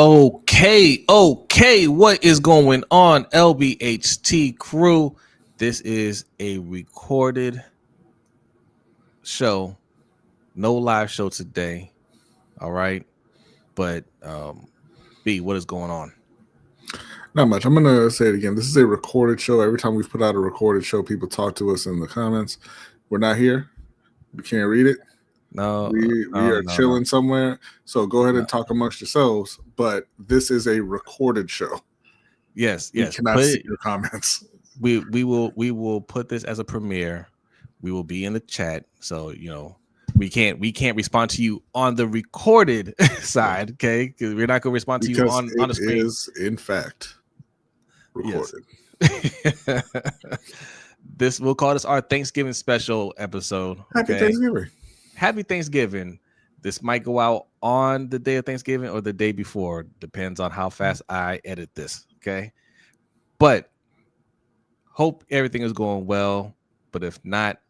Okay, what is going on, LBHT crew? This is a recorded show, no live show today. All right, but B, what is going on? Not much. I'm gonna say it again. This is a recorded show. Every time we've put out a recorded show, people talk to us in the comments. We're not here. We can't read it. We are chilling somewhere. So go ahead and talk amongst yourselves. But this is a recorded show. Yes. We cannot see your comments. We will put this as a premiere. We will be in the chat. So we can't respond to you on the recorded side, okay? Because we're not going to respond to you on the screen. It is in fact recorded. Yes. We'll call this our Thanksgiving special episode. Happy Thanksgiving. Happy Thanksgiving. This might go out on the day of Thanksgiving or the day before. Depends on how fast I edit this. Okay. But hope everything is going well. But if not,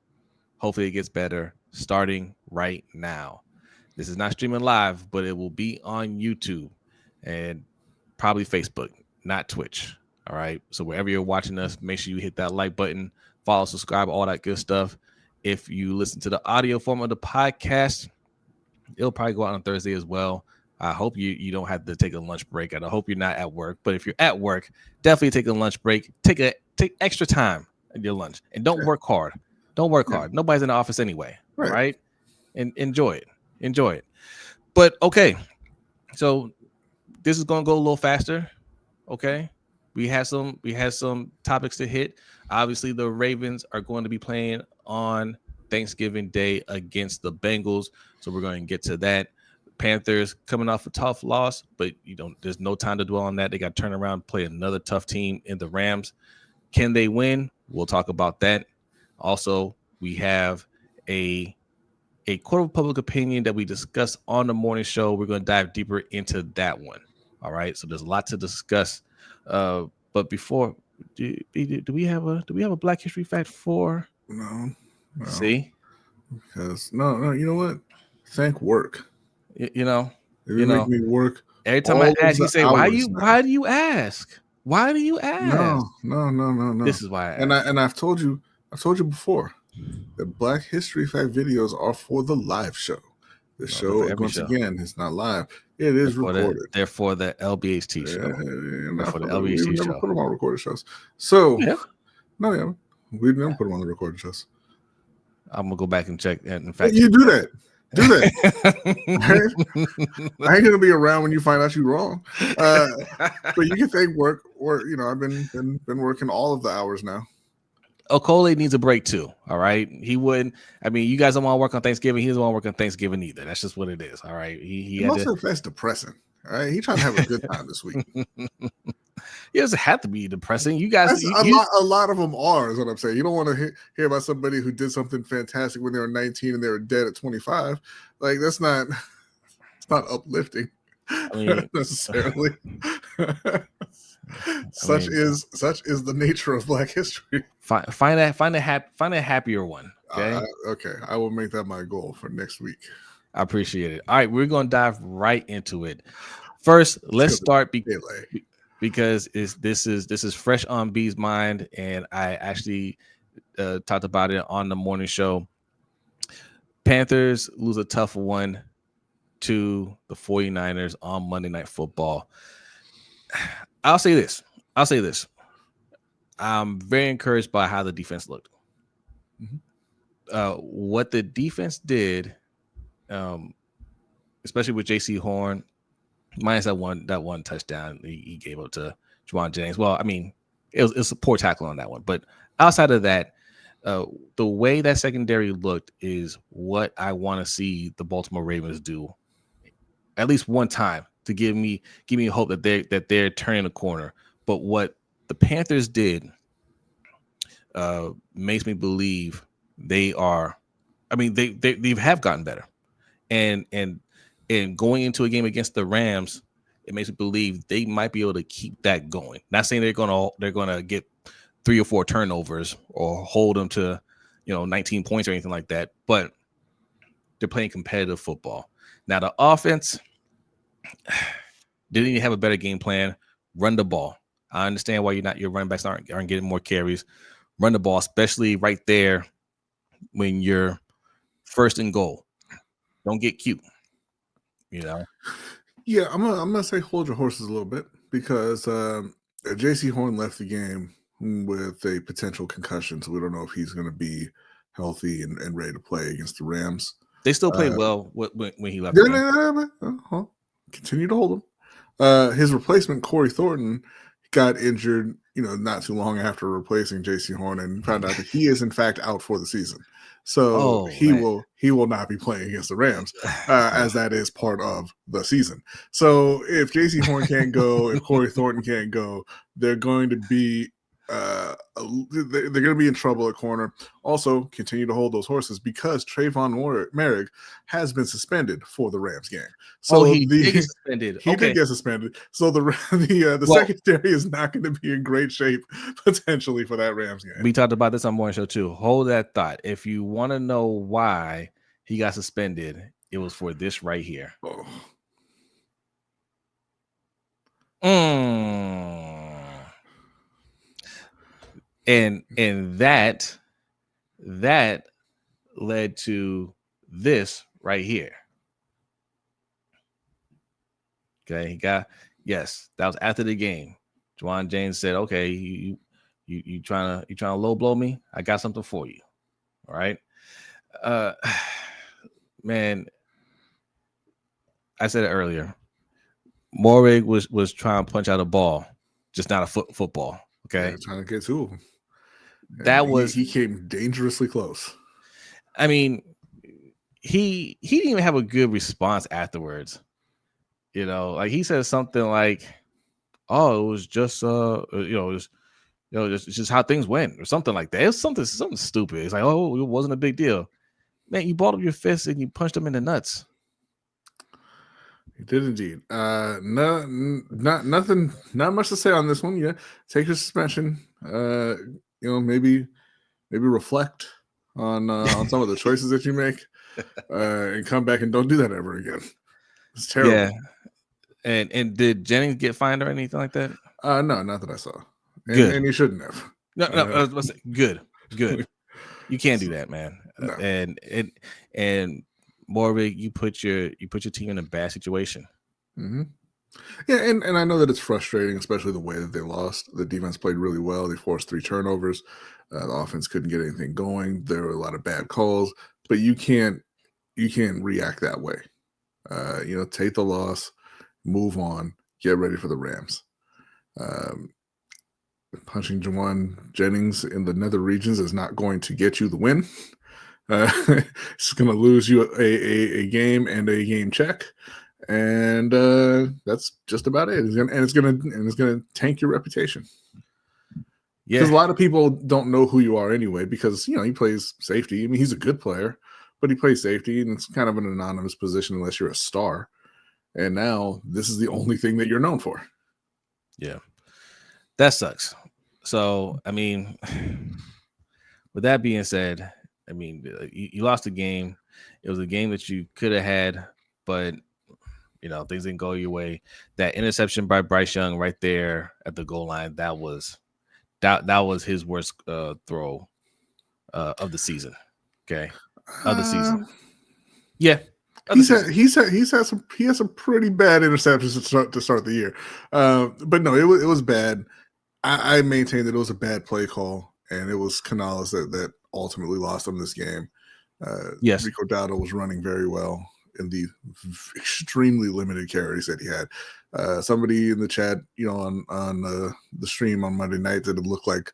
hopefully it gets better starting right now. This is not streaming live, but it will be on YouTube and probably Facebook, not Twitch. All right. So wherever you're watching us, make sure you hit that like button, follow, subscribe, all that good stuff. If you listen to the audio form of the podcast, it'll probably go out on Thursday as well. I hope you don't have to take a lunch break. I hope you're not at work. But if you're at work, definitely take a lunch break. Take extra time at your lunch. And don't work hard. Don't work hard. Nobody's in the office anyway. Right? And enjoy it. But okay. So this is gonna go a little faster. Okay. We had some topics to hit. Obviously, the Ravens are going to be playing on Thanksgiving Day against the Bengals, so we're going to get to that. Panthers coming off a tough loss, but there's no time to dwell on that. They got to turn around and play another tough team in the Rams. Can they win? We'll talk about that. Also, we have a court of public opinion that we discussed on the morning show. We're going to dive deeper into that one. All right, so there's a lot to discuss. But before, do we have a Black History fact for? No. See, because no, you know what? Thank work. Make me work. Every time I ask, you say, "Why do you ask? Why do you ask?" No. This is why. I've told you before that Black History fact videos are for the live show. The show once again is not live. It is recorded. They're for the LBHT show. For the LBHT show. Never put them on recorded shows. So no, we never put them on the recorded shows. I'm gonna go back and check. In fact, you do that. I ain't gonna be around when you find out you're wrong. But you can thank work. I've been working all of the hours now. Okole needs a break too. All right, he wouldn't. I mean, you guys don't want to work on Thanksgiving. He doesn't want to work on Thanksgiving either. That's just what it is. All right. That's depressing. All right, he's trying to have a good time this week. It doesn't have to be depressing. You guys, a lot of them are. Is what I'm saying. You don't want to hear about somebody who did something fantastic when they were 19 and they were dead at 25. Like it's not uplifting. Necessarily. Such is the nature of Black history. Find a happier one. Okay. Okay. I will make that my goal for next week. I appreciate it. All right, we're gonna dive right into it. First, let's start because this is fresh on B's mind, and I actually talked about it on the morning show. Panthers lose a tough one to the 49ers on Monday Night Football. I'll say this. I'm very encouraged by how the defense looked. Mm-hmm. What the defense did, especially with J.C. Horn, minus that one touchdown he gave up to Juwan Jennings. Well, I mean, it was a poor tackle on that one. But outside of that, the way that secondary looked is what I want to see the Baltimore Ravens do at least one time to give me hope that they're turning the corner. But what the Panthers did makes me believe they are. I mean, they have gotten better, and going into a game against the Rams, it makes me believe they might be able to keep that going. Not saying they're gonna get 3 or 4 turnovers or hold them to 19 points or anything like that, but they're playing competitive football. Now the offense, Didn't even have a better game plan. Run the ball. I understand why your running backs aren't getting more carries. Run the ball, especially right there when you're first and goal. Don't get cute. Yeah, I'm gonna say hold your horses a little bit because J.C. Horn left the game with a potential concussion, so we don't know if he's going to be healthy and ready to play against the Rams. They still played well when he left. The game. Continue to hold him. His replacement, Corey Thornton, got injured, not too long after replacing J.C. Horn, and found out that he is in fact out for the season. So he will not be playing against the Rams, as that is part of the season. So if J.C. Horn can't go, if Corey Thornton can't go, they're going to be in trouble at corner. Also, continue to hold those horses because Trayvon Merrick has been suspended for the Rams game. So he did get suspended. He did get suspended. So the secondary is not going to be in great shape potentially for that Rams game. We talked about this on Morning Show too. Hold that thought. If you want to know why he got suspended, it was for this right here. And that led to this right here. Okay, that was after the game. Juwan James said, "Okay, you trying to low blow me? I got something for you." All right, man. I said it earlier. Morrig was trying to punch out a ball, just not a football. Okay, trying to get to him. He came dangerously close. I mean, he didn't even have a good response afterwards. Like he said something like, "Oh, it was just it's just how things went," or something like that. It was something stupid. It's like, "Oh, it wasn't a big deal." Man, you balled up your fist and you punched him in the nuts. He did indeed. Not much to say on this one. Yeah, take your suspension. Maybe reflect on some of the choices that you make, and come back and don't do that ever again. It's terrible. Yeah. And did Jennings get fined or anything like that? No, not that I saw. And he shouldn't have. No. I was say, good. You can't do that, man. No. And Morrig, you put your team in a bad situation. Mm-hmm. Yeah, and I know that it's frustrating, especially the way that they lost. The defense played really well. They forced 3 turnovers. The offense couldn't get anything going. There were a lot of bad calls, but you can't react that way. Take the loss, move on, get ready for the Rams. Punching Juwan Jennings in the nether regions is not going to get you the win. It's going to lose you a game and a game check, and that's just about it. It's going to tank your reputation. Yeah, because a lot of people don't know who you are anyway. Because he plays safety. I mean, he's a good player, but he plays safety, and it's kind of an anonymous position unless you're a star. And now this is the only thing that you're known for. Yeah, that sucks. So, I mean, with that being said, I mean, you lost the game. It was a game that you could have had, but things didn't go your way. That interception by Bryce Young right there at the goal line, that was his worst throw of the season. Okay, of the season. Yeah. He has some pretty bad interceptions to start the year, but no, it was bad. I maintain that it was a bad play call, and it was Canales that ultimately lost him this game. Yes, Rico Dowdle was running very well in the extremely limited carries that he had. Somebody in the chat, on the stream on Monday night, that it looked like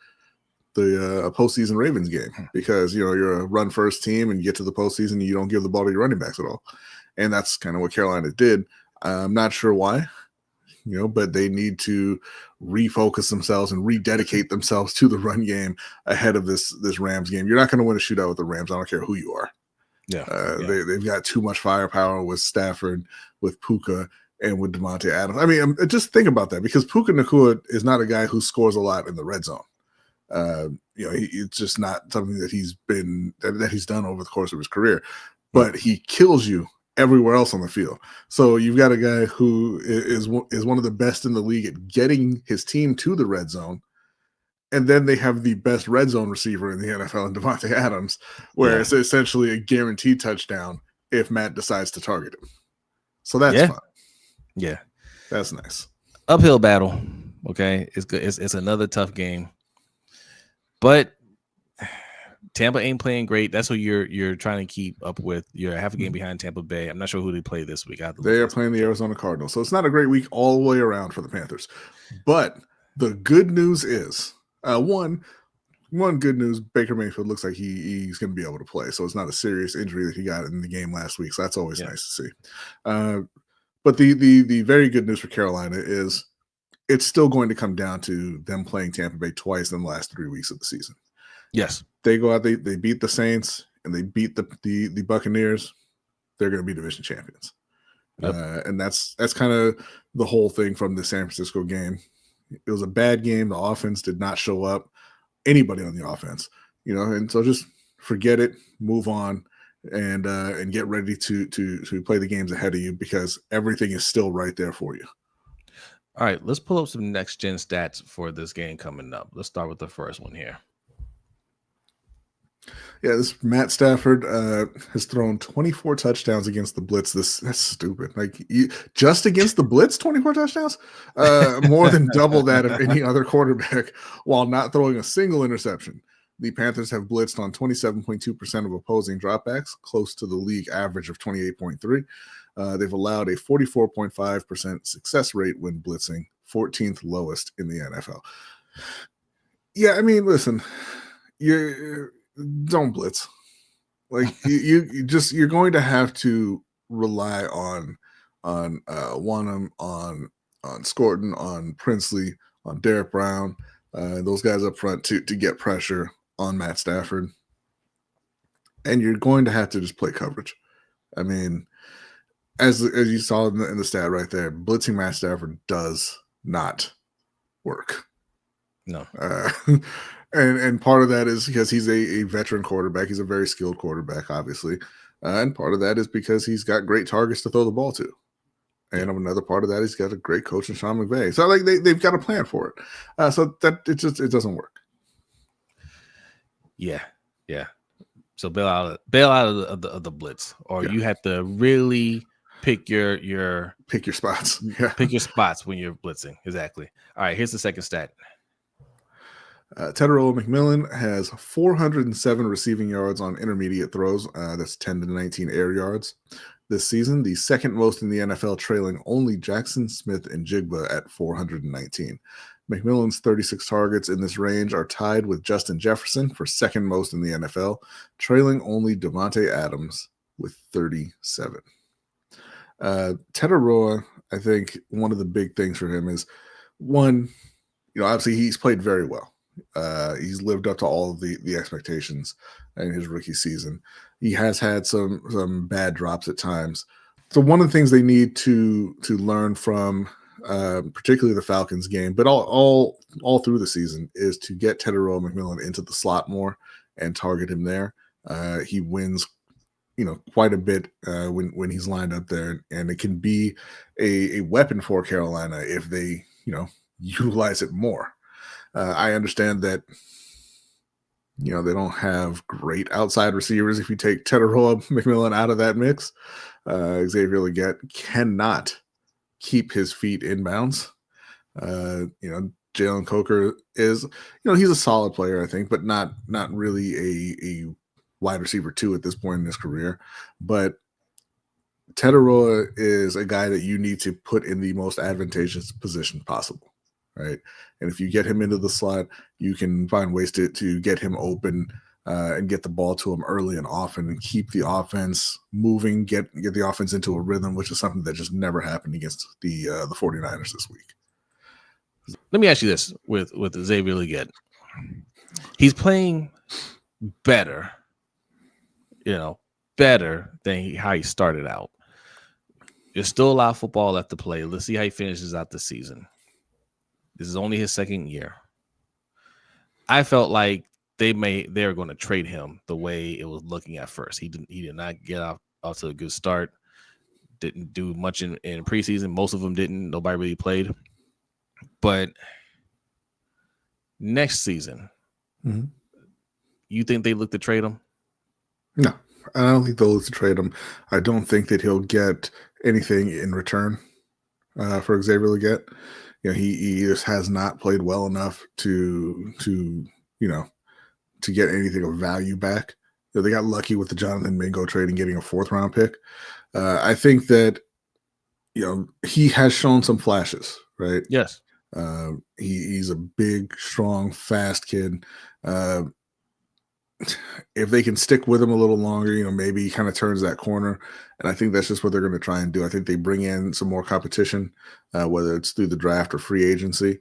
the postseason Ravens game because you're a run first team and you get to the postseason and you don't give the ball to your running backs at all, and that's kind of what Carolina did. I'm not sure why, but they need to refocus themselves and rededicate themselves to the run game ahead of this Rams game. You're not going to win a shootout with the Rams. I don't care who you are. Yeah, they've got too much firepower with Stafford, with Puka, and with Devontae Adams. I mean, just think about that because Puka Nacua is not a guy who scores a lot in the red zone. It's just not something that he's done over the course of his career, but he kills you everywhere else on the field. So you've got a guy who is one of the best in the league at getting his team to the red zone. And then they have the best red zone receiver in the NFL in Devontae Adams, where it's essentially a guaranteed touchdown if Matt decides to target him. So that's fun. Yeah. That's nice. Uphill battle. Okay. It's good. It's another tough game. But Tampa ain't playing great. That's who you're trying to keep up with. You're half a game behind Tampa Bay. I'm not sure who they play this week. They are playing the Arizona Cardinals. So it's not a great week all the way around for the Panthers. But the good news is, one good news, Baker Mayfield looks like he's going to be able to play. So it's not a serious injury that he got in the game last week. So that's always nice to see. But the very good news for Carolina is it's still going to come down to them playing Tampa Bay twice in the last 3 weeks of the season. Yes. They go out, they beat the Saints, and they beat the Buccaneers. They're going to be division champions. Yep. And that's kind of the whole thing from the San Francisco game. It was a bad game. The offense did not show up. Anybody on the offense, and so just forget it, move on, and get ready to play the games ahead of you because everything is still right there for you. All right, let's pull up some next gen stats for this game coming up. Let's start with the first one here. Yeah, this Matt Stafford has thrown 24 touchdowns against the blitz. That's stupid. Like just against the blitz, 24 touchdowns, more than double that of any other quarterback, while not throwing a single interception. The Panthers have blitzed on 27.2% of opposing dropbacks, close to the league average of 28.3. They've allowed a 44.5% success rate when blitzing, 14th lowest in the NFL. Yeah, I mean, listen, don't blitz. Like you're going to have to rely on Wanham, on Scorton, on Princely, on Derek Brown, those guys up front to get pressure on Matt Stafford. And you're going to have to just play coverage. I mean, as you saw in the stat right there, blitzing Matt Stafford does not work. No. And part of that is because he's a veteran quarterback. He's a very skilled quarterback, obviously. And part of that is because he's got great targets to throw the ball to. And another part of that, he's got a great coach in Sean McVay. So like they've got a plan for it. So that it doesn't work. Yeah. So bail out of the blitz, or you have to really pick your spots. Yeah. Pick your spots when you're blitzing. Exactly. All right, here's the second stat. Teteroa McMillan has 407 receiving yards on intermediate throws. That's 10 to 19 air yards this season, the second most in the NFL, trailing only Jackson Smith and Jigba at 419. McMillan's 36 targets in this range are tied with Justin Jefferson for second most in the NFL, trailing only Devontae Adams with 37. Teteroa, I think one of the big things for him is, one, obviously he's played very well. He's lived up to all of the expectations in his rookie season. He has had some bad drops at times. So one of the things they need to learn from, particularly the Falcons game, but all through the season, is to get Teteroa McMillan into the slot more and target him there. He wins, quite a bit when he's lined up there, and it can be a weapon for Carolina if they, utilize it more. I understand that, they don't have great outside receivers. If you take Teteroa McMillan out of that mix, Xavier Legette cannot keep his feet in bounds. Jalen Coker is, he's a solid player, I think, but not really a wide receiver 2 at this point in his career. But Teteroa is a guy that you need to put in the most advantageous position possible, right? And if you get him into the slot, you can find ways to get him open and get the ball to him early and often and keep the offense moving, get the offense into a rhythm, which is something that just never happened against the 49ers this week. Let me ask you this with Xavier Legette. He's playing better, better than how he started out. There's still a lot of football left to play. Let's see how he finishes out the season. This is only his second year. I felt like they were going to trade him the way it was looking at first. He did not get off to a good start. didn't do much in preseason. Most of them didn't. Nobody really played. But next season, you think they look to trade him? No, I don't think they'll look to trade him. I don't think that he'll get anything in return for Xavier Legette. He just has not played well enough to get anything of value back. They got lucky with the Jonathan Mingo trade and getting a 4th round pick. I think that he has shown some flashes, right? Yes. He's a big, strong, fast kid. If they can stick with him a little longer, maybe he kind of turns that corner. And I think that's just what they're going to try and do. I think they bring in some more competition, whether it's through the draft or free agency,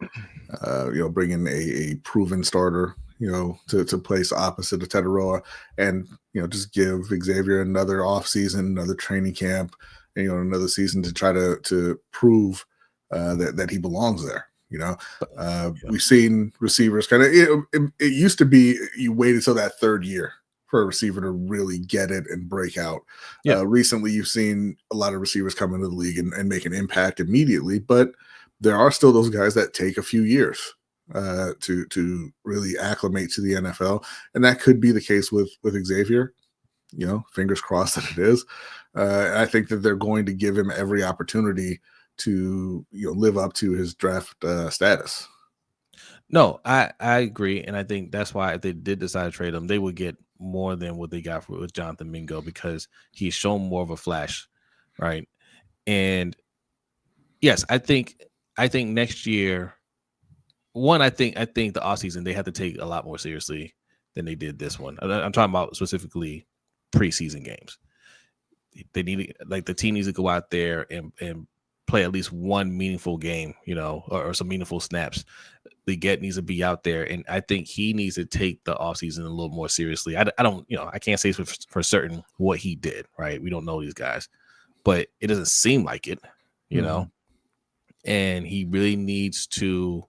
bring in a proven starter, to place opposite of Teteroa, and, just give Xavier another offseason, another training camp, and, another season to try to prove that he belongs there. We've seen receivers kind of, it used to be you waited till that 3rd year for a receiver to really get it and break out. Recently, you've seen a lot of receivers come into the league and make an impact immediately, but there are still those guys that take a few years to really acclimate to the NFL. And that could be the case with Xavier. Fingers crossed that it is. I think that they're going to give him every opportunity to live up to his draft status. No, I agree, and I think that's why if they did decide to trade him, they would get more than what they got with Jonathan Mingo, because he's shown more of a flash, right? And yes, I think next year, I think the offseason they have to take a lot more seriously than they did this one. I'm talking about specifically preseason games. They need, like, the team needs to go out there and play at least one meaningful game, or some meaningful snaps. Legette needs to be out there, and I think he needs to take the offseason a little more seriously. I don't, I can't say for certain what he did, right? We don't know these guys, but it doesn't seem like it, and he really needs to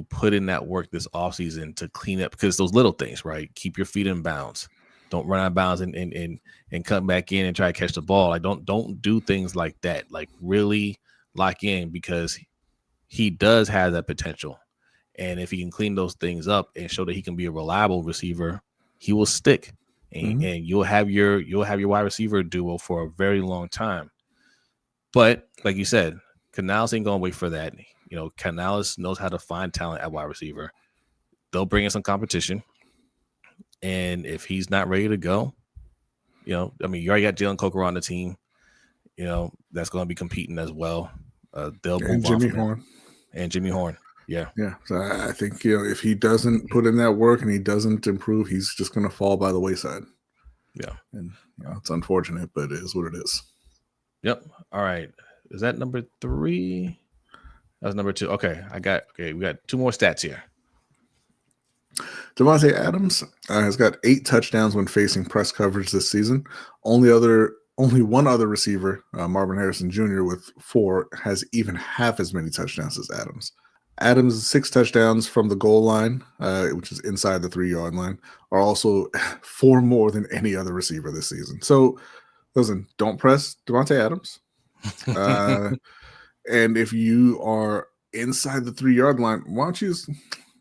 put in that work this offseason to clean up, because those little things, right? Keep your feet in bounds. Don't run out of bounds and come back in and try to catch the ball. Like, don't do things like that. Like, really lock in, because he does have that potential. And if he can clean those things up and show that he can be a reliable receiver, he will stick. And, and you'll have your wide receiver duo for a very long time. But like you said, Canales ain't going to wait for that. Canales knows how to find talent at wide receiver. They'll bring in some competition. And if he's not ready to go, you already got Jalen Coker on the team. That's going to be competing as well. They'll move on from Horn. And Jimmy Horn. Yeah. So I think, if he doesn't put in that work and he doesn't improve, he's just going to fall by the wayside. Yeah. And it's unfortunate, but it is what it is. Yep. All right. Is that number 3? That's number 2. Okay. We got 2 more stats here. Davante Adams has got 8 touchdowns when facing press coverage this season. Only one other receiver, Marvin Harrison Jr. with 4, has even half as many touchdowns as Adams. Adams' 6 touchdowns from the goal line, which is inside the 3-yard line, are also 4 more than any other receiver this season. So, listen, don't press Davante Adams. And if you are inside the 3-yard line, why don't you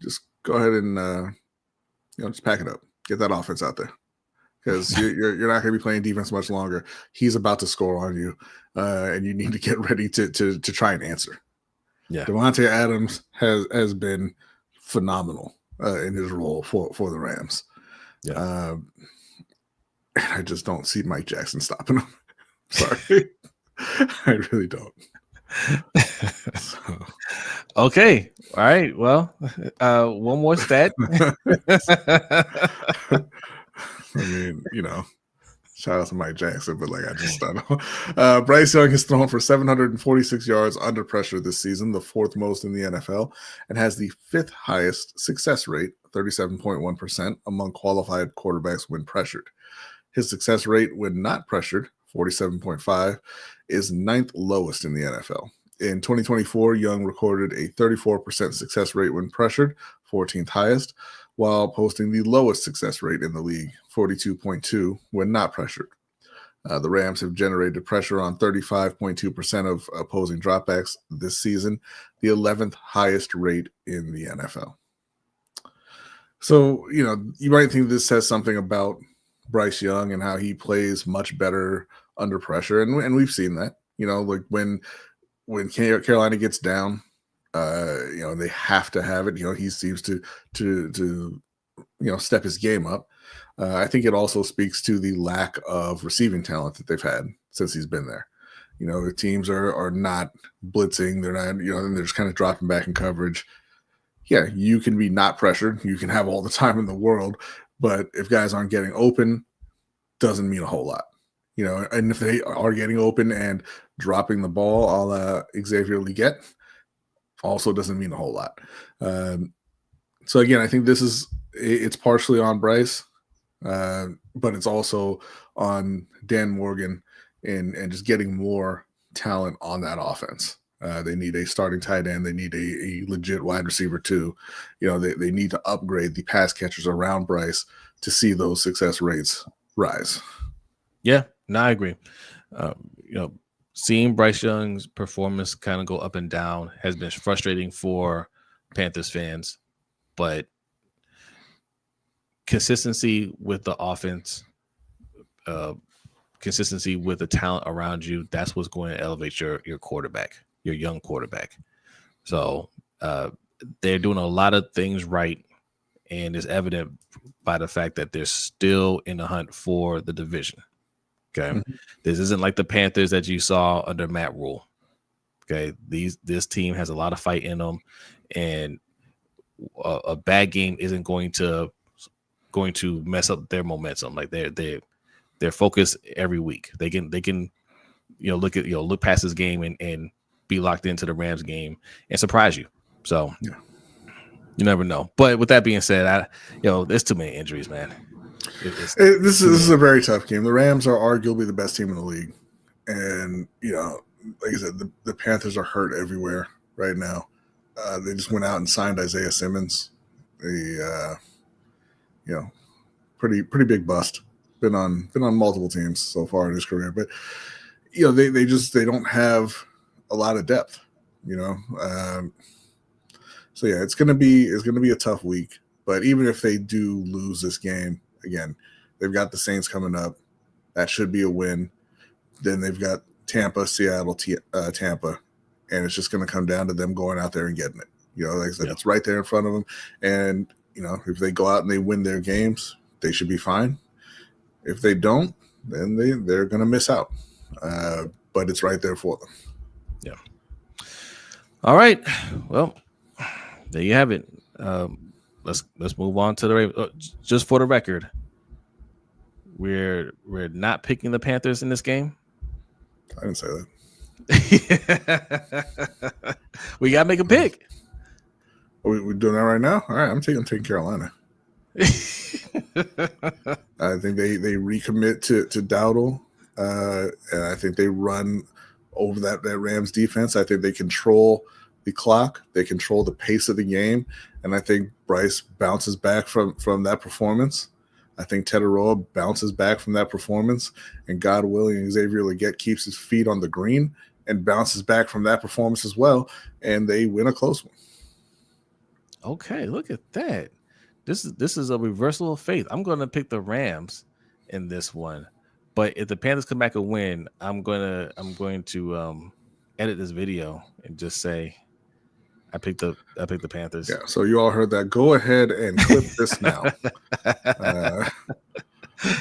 just go ahead and just pack it up, get that offense out there, because you're not going to be playing defense much longer. He's about to score on you, and you need to get ready to try and answer. Yeah, Davante Adams has been phenomenal in his role for the Rams. Yeah, I just don't see Mike Jackson stopping him. Sorry, I really don't. So. Okay. All right. Well, one more stat. I mean, shout out to Mike Jackson, but I just don't know. Bryce Young has thrown for 746 yards under pressure this season, the 4th most in the NFL, and has the 5th highest success rate, 37.1%, among qualified quarterbacks when pressured. His success rate when not pressured, 47.5%, is 9th lowest in the NFL. In 2024, Young recorded a 34% success rate when pressured, 14th highest, while posting the lowest success rate in the league, 42.2%, when not pressured. The Rams have generated pressure on 35.2% of opposing dropbacks this season, the 11th highest rate in the NFL. So, you might think this says something about Bryce Young and how he plays much better under pressure. And we've seen that, like when Carolina gets down, they have to have it. He seems to step his game up. I think it also speaks to the lack of receiving talent that they've had since he's been there. The teams are not blitzing. They're not, and they're just kind of dropping back in coverage. Yeah, you can be not pressured. You can have all the time in the world, but if guys aren't getting open, doesn't mean a whole lot. And if they are getting open and dropping the ball, a la Xavier Leggett, also doesn't mean a whole lot. So again, I think it's partially on Bryce, but it's also on Dan Morgan and just getting more talent on that offense. They need a starting tight end. They need a legit wide receiver too. They need to upgrade the pass catchers around Bryce to see those success rates rise. Yeah, no, I agree. Seeing Bryce Young's performance kind of go up and down has been frustrating for Panthers fans, but consistency with the offense, consistency with the talent around you, that's what's going to elevate your quarterback, your young quarterback. So they're doing a lot of things right, and it's evident by the fact that they're still in the hunt for the division. Okay. Mm-hmm. This isn't like the Panthers that you saw under Matt Rule. Okay. This team has a lot of fight in them, and a bad game isn't going to mess up their momentum. Like they're focused every week. They can look past this game and be locked into the Rams game and surprise you. So yeah. You never know. But with that being said, there's too many injuries, man. This is a very tough game. The Rams are arguably the best team in the league, and like I said, the Panthers are hurt everywhere right now. They just went out and signed Isaiah Simmons, pretty big bust. Been on multiple teams so far in his career, but they don't have a lot of depth. So yeah, it's gonna be a tough week. But even if they do lose this game, again, they've got the Saints coming up. That should be a win. Then they've got Tampa, Seattle, Tampa, and it's just going to come down to them going out there and getting it. Like I said, It's right there in front of them. And, if they go out and they win their games, they should be fine. If they don't, then they're going to miss out. But it's right there for them. Yeah. All right. Well, there you have it. Let's move on to the Ravens. Just for the record, we're not picking the Panthers in this game. I didn't say that. We gotta make a pick. We're doing that right now. All right, I'm taking Carolina. I think they recommit to Dowdle, and I think they run over that Rams defense. I think they control the clock, they control the pace of the game, and I think Bryce bounces back from that performance. I think Teteroa bounces back from that performance, and God willing, Xavier Leggett keeps his feet on the green and bounces back from that performance as well, and they win a close one. Okay, look at that. This is a reversal of faith. I'm going to pick the Rams in this one, but if the Panthers come back and win, I'm going to edit this video and just say I picked the Panthers. Yeah, so you all heard that. Go ahead and clip this now.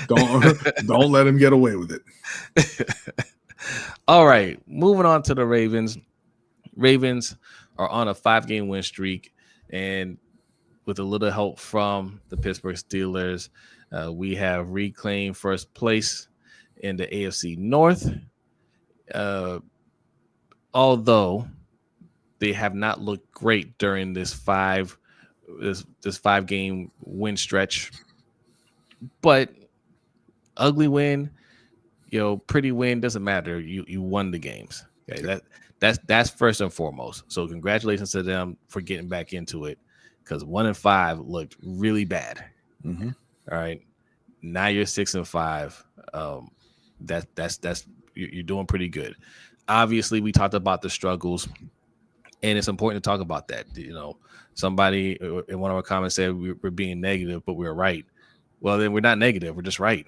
Don't let him get away with it. All right, moving on to the Ravens. Ravens are on a 5-game win streak, and with a little help from the Pittsburgh Steelers, we have reclaimed first place in the AFC North. Although they have not looked great during this 5-game win stretch, but ugly win, pretty win, doesn't matter. You won the games. Okay, that's first and foremost. So congratulations to them for getting back into it, because 1-5 looked really bad. Mm-hmm. All right, now you're 6-5. That's you're doing pretty good. Obviously, we talked about the struggles, and it's important to talk about that. Somebody in one of our comments said we're being negative, but we're right. Well, then we're not negative. We're just right.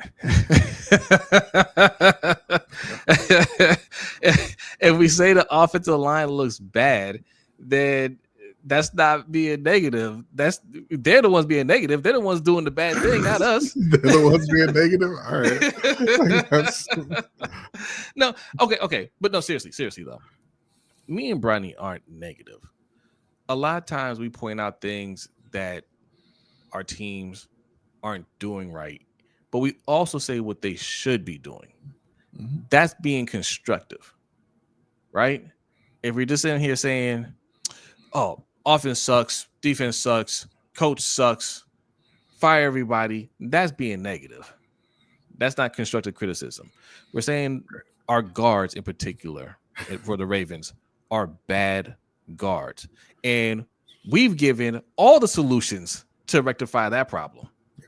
If we say the offensive line looks bad, then that's not being negative. They're the ones being negative. They're the ones doing the bad thing, not us. They're the ones being negative. All right. No, okay, but no, seriously though. Me and Brodny aren't negative. A lot of times we point out things that our teams aren't doing right, but we also say what they should be doing. Mm-hmm. That's being constructive, right? If we're just in here saying, oh, offense sucks, defense sucks, coach sucks, fire everybody, that's being negative. That's not constructive criticism. We're saying our guards in particular for the Ravens are bad guards. And we've given all the solutions to rectify that problem. Yeah.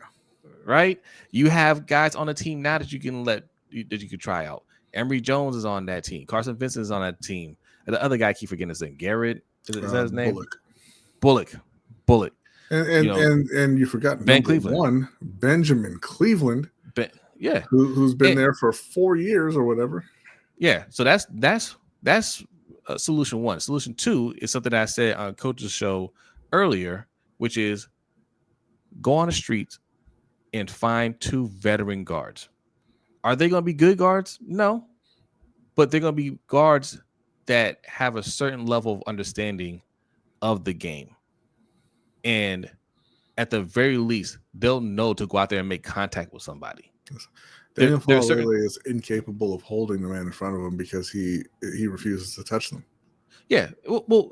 Right? You have guys on the team now that you can try out. Emory Jones is on that team. Carson Vincent is on that team. And the other guy I keep forgetting his name. Garrett. Is that his name? Bullock. And you forgot Ben Cleveland. One, Benjamin Cleveland. Yeah. Who's been there for 4 years or whatever. Yeah. So that's solution one. Solution two is something that I said on Coach's show earlier, which is go on the streets and find 2 veteran guards. Are they going to be good guards? No. But they're going to be guards that have a certain level of understanding of the game. And at the very least, they'll know to go out there and make contact with somebody. Daniel Falele is incapable of holding the man in front of him because he refuses to touch them. Yeah. Well,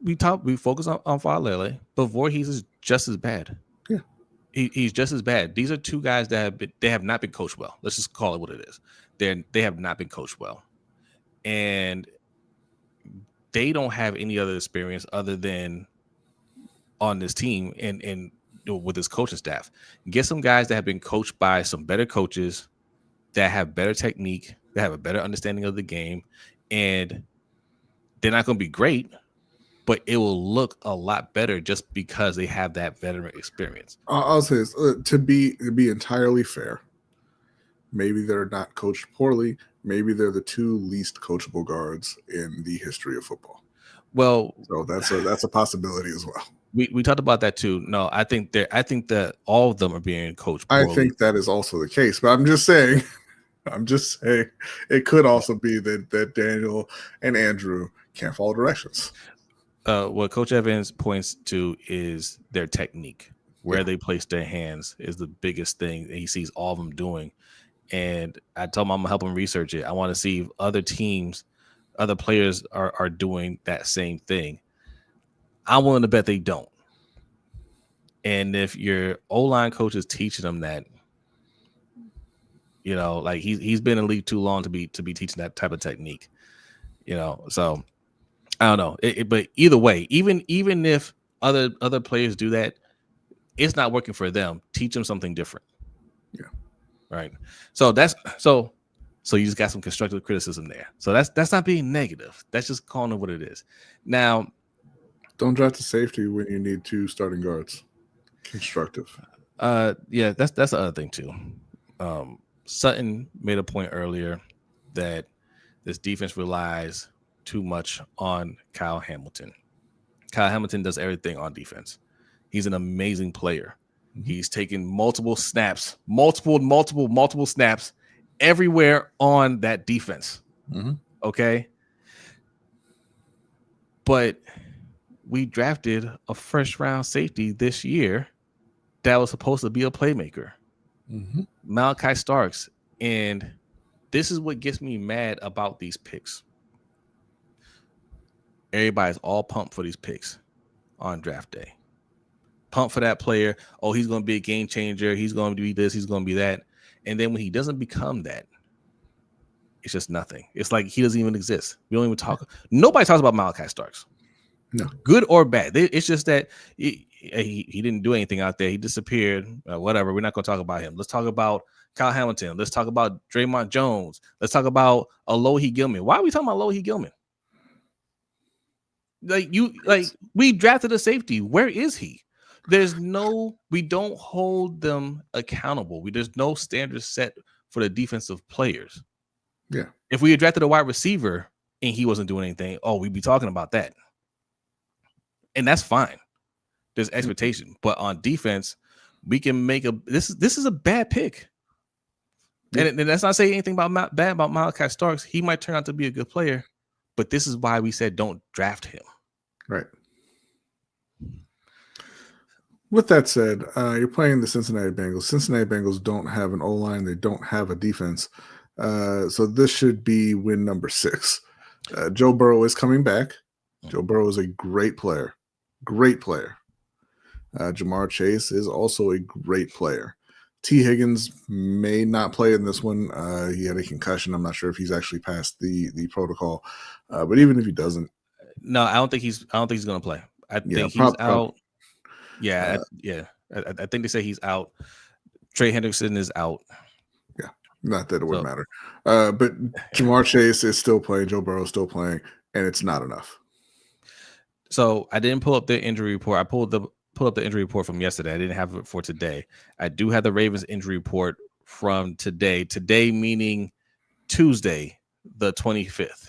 we focus on Falele, but Voorhees is just as bad. Yeah. He's just as bad. These are 2 guys that have not been coached well. Let's just call it what it is. They have not been coached well. And they don't have any other experience other than on this team and with this coaching staff. Get some guys that have been coached by some better coaches that have better technique, that have a better understanding of the game, and they're not going to be great, but it will look a lot better just because they have that veteran experience. I'll say this, to be entirely fair, maybe they're not coached poorly. Maybe they're the 2 least coachable guards in the history of football. Well, so that's a possibility as well. We talked about that too. No, I think that all of them are being coached poorly. I think that is also the case, but I'm just saying it could also be that Daniel and Andrew can't follow directions. What Coach Evans points to is their technique. Where they place their hands is the biggest thing that he sees all of them doing. And I told him I'm gonna help him research it. I want to see if other teams, other players are doing that same thing. I'm willing to bet they don't. And if your O-line coach is teaching them that, like he's been in the league too long to be teaching that type of technique, So I don't know. But either way, even if other players do that, it's not working for them. Teach them something different. Yeah. Right. So so you just got some constructive criticism there. So that's not being negative. That's just calling it what it is. Now, don't draft a safety when you need 2 starting guards. Constructive. Yeah, that's the other thing too. Sutton made a point earlier that this defense relies too much on Kyle Hamilton. Kyle Hamilton does everything on defense. He's an amazing player. Mm-hmm. He's taken multiple snaps everywhere on that defense. Mm-hmm. Okay. But we drafted a first-round safety this year that was supposed to be a playmaker, Malachi Starks. And this is what gets me mad about these picks. Everybody's all pumped for these picks on draft day. Pumped for that player. Oh, he's going to be a game changer. He's going to be this. He's going to be that. And then when he doesn't become that, it's just nothing. It's like he doesn't even exist. We don't even talk. Nobody talks about Malachi Starks. No, good or bad. It's just that he didn't do anything out there. He disappeared. Whatever. We're not going to talk about him. Let's talk about Kyle Hamilton. Let's talk about Draymond Jones. Let's talk about Alohi Gilman. Why are we talking about Alohi Gilman? We drafted a safety. Where is he? We don't hold them accountable. There's no standard set for the defensive players. Yeah. If we had drafted a wide receiver and he wasn't doing anything, we'd be talking about that. And that's fine. There's expectation. But on defense, we can make this is a bad pick. And that's not saying anything bad about Malachi Starks. He might turn out to be a good player, but this is why we said don't draft him. Right. With that said, you're playing the Cincinnati Bengals. Cincinnati Bengals don't have an O-line. They don't have a defense. So this should be win number 6. Joe Burrow is coming back. Joe Burrow is a great player. Great player. Jamar Chase is also a great player. T. Higgins may not play in this one. He had a concussion. I'm not sure if he's actually passed the protocol. But even if he doesn't. No, I don't think he's going to play. I think he's out. Yeah, I think they say he's out. Trey Hendrickson is out. Yeah, not that it would matter. But Jamar Chase is still playing. Joe Burrow is still playing, and it's not enough. So I didn't pull up the injury report. I pulled up the injury report from yesterday. I didn't have it for today. I do have the Ravens injury report from today. Today meaning Tuesday, the 25th.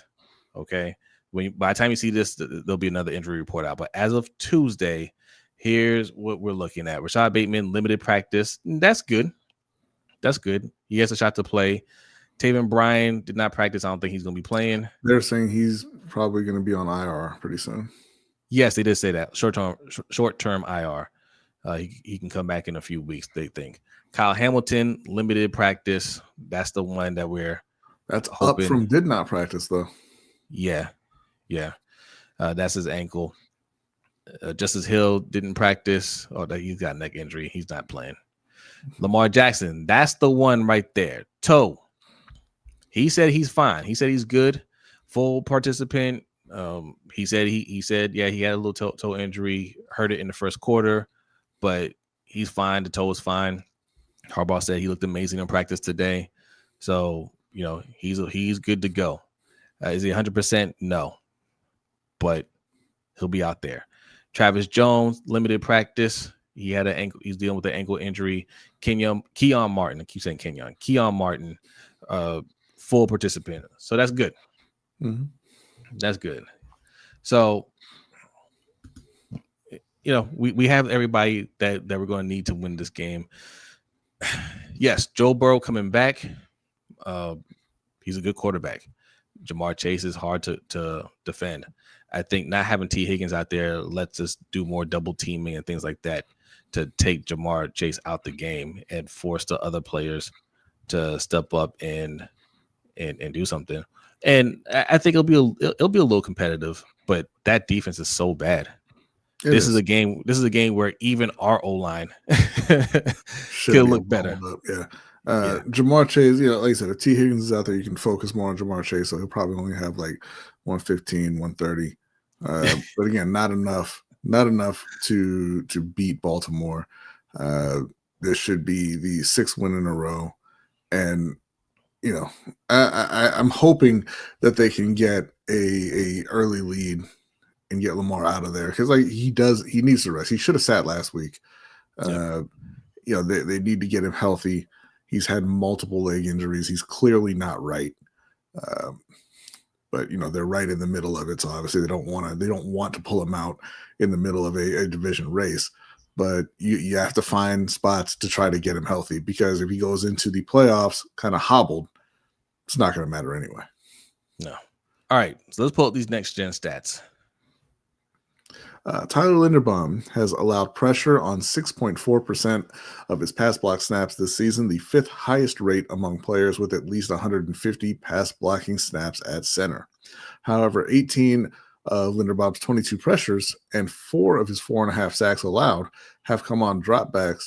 Okay. By the time you see this, there'll be another injury report out. But as of Tuesday, here's what we're looking at. Rashad Bateman, limited practice. That's good. That's good. He has a shot to play. Taven Bryan did not practice. I don't think he's going to be playing. They're saying he's probably going to be on IR pretty soon. Yes, they did say that. Short-term IR. He can come back in a few weeks, they think. Kyle Hamilton, limited practice. That's the one that That's hoping. Up from did not practice, though. Yeah. That's his ankle. Justice Hill didn't practice. He's got a neck injury. He's not playing. Lamar Jackson, that's the one right there. Toe. He said he's fine. He said he's good. Full participant. He said he had a little toe injury, hurt it in the first quarter, but he's fine. The toe was fine. Harbaugh said he looked amazing in practice today. So, he's good to go. Is he 100%? No. But he'll be out there. Travis Jones, limited practice. He had an ankle. He's dealing with an ankle injury. Keon Martin. I keep saying Kenyon. Keon Martin, full participant. So that's good. Mm-hmm. That's good. So, we have everybody that we're going to need to win this game. Yes, Joe Burrow coming back. He's a good quarterback. Jamar Chase is hard to defend. I think not having T. Higgins out there lets us do more double teaming and things like that to take Jamar Chase out the game and force the other players to step up and do something. And I think it'll be a little competitive, but that defense is so bad. This is a game where even our O-line could look better. Yeah. Jamar Chase, like I said, if T. Higgins is out there, you can focus more on Jamar Chase. So he'll probably only have like 115, 130. But again, not enough to beat Baltimore. This should be the 6th win in a row. And, I'm hoping that they can get a early lead and get Lamar out of there. Because he needs to rest. He should have sat last week. They need to get him healthy. He's had multiple leg injuries. He's clearly not right. But they're right in the middle of it, so obviously they don't want to pull him out in the middle of a division race. But you have to find spots to try to get him healthy, because if he goes into the playoffs kind of hobbled, it's not going to matter anyway. No. All right, so let's pull up these next gen stats. Tyler Linderbaum has allowed pressure on 6.4% of his pass block snaps this season, the 5th highest rate among players with at least 150 pass blocking snaps at center. However, 18 of Linderbaum's 22 pressures and 4 of his 4.5 sacks allowed have come on dropbacks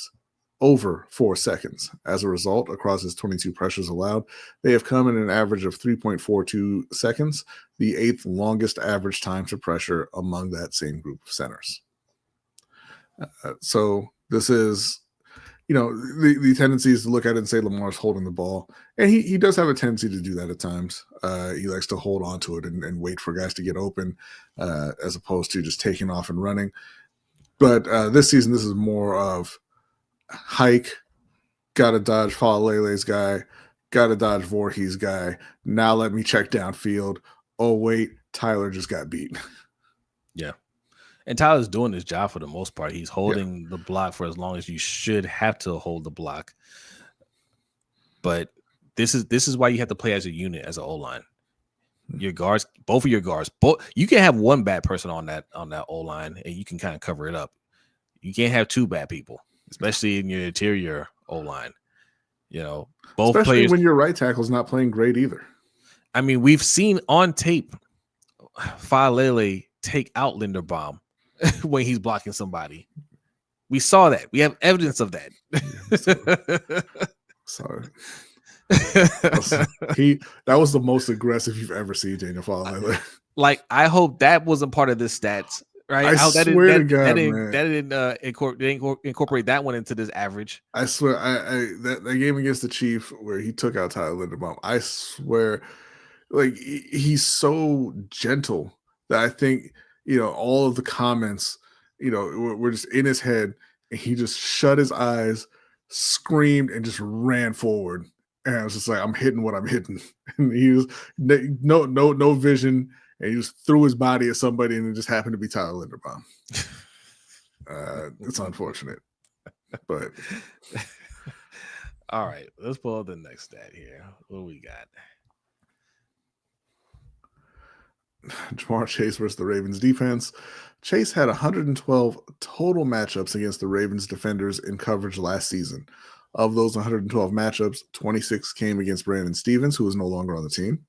over 4 seconds. As a result, across his 22 pressures allowed, they have come in an average of 3.42 seconds, the 8th longest average time to pressure among that same group of centers. So this is the tendency is to look at it and say Lamar's holding the ball. And he does have a tendency to do that at times. He likes to hold on to it and wait for guys to get open as opposed to just taking off and running. But this season, this is more of hike, got to dodge Falale's guy, got to dodge Voorhees guy. Now let me check downfield. Oh, wait, Tyler just got beat. Yeah. And Tyler's doing his job for the most part. He's holding the block for as long as you should have to hold the block. But this is why you have to play as a unit, as an O-line. Your guards, both of your guards, you can have one bad person on that O-line and you can kind of cover it up. You can't have two bad people, especially in your interior O-line. Both especially players, when your right tackle's not playing great either. I mean, we've seen on tape Falele take out Linderbaum when he's blocking somebody. We saw that. We have evidence of that. Sorry. That was the most aggressive you've ever seen Daniel Falele. Like, I hope that wasn't part of the stats, right? I swear to God, man. That didn't incorporate that one into this average. I swear, that game against the Chiefs where he took out Tyler Linderbaum, I swear, like, he's so gentle that I think, all of the comments, were just in his head, and he just shut his eyes, screamed, and just ran forward. And I was just like, I'm hitting what I'm hitting. And he was no vision, and he just threw his body at somebody, and it just happened to be Tyler Linderbaum. It's unfortunate, but all right, let's pull up the next stat here. What do we got? Jamar Chase versus the Ravens defense. Chase had 112 total matchups against the Ravens defenders in coverage last season. Of those 112 matchups, 26 came against Brandon Stevens, who was no longer on the team.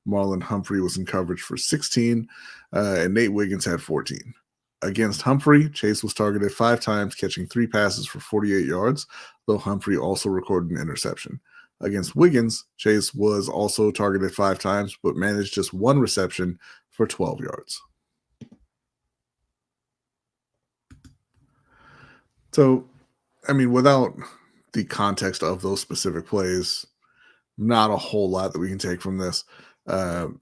Marlon Humphrey was in coverage for 16, and Nate Wiggins had 14. Against Humphrey, Chase was targeted 5 times, catching 3 passes for 48 yards, though Humphrey also recorded an interception. Against Wiggins, Chase was also targeted 5 times, but managed just 1 reception for 12 yards. So, I mean, without the context of those specific plays, not a whole lot that we can take from this. The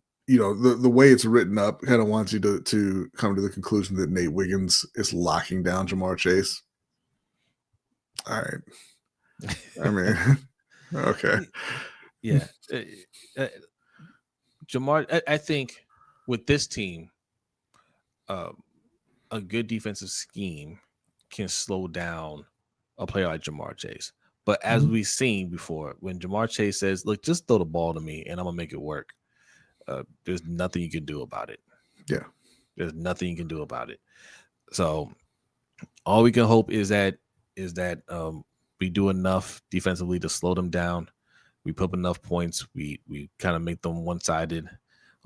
way it's written up kind of wants you to come to the conclusion that Nate Wiggins is locking down Jamar Chase. All right. I mean, okay. Yeah. Jamar, I think with this team, a good defensive scheme can slow down a player like Jamar Chase. But as we've seen before, when Jamar Chase says, look, just throw the ball to me and I'm going to make it work, there's nothing you can do about it. Yeah. There's nothing you can do about it. So all we can hope is that we do enough defensively to slow them down. We put up enough points. We kind of make them one-sided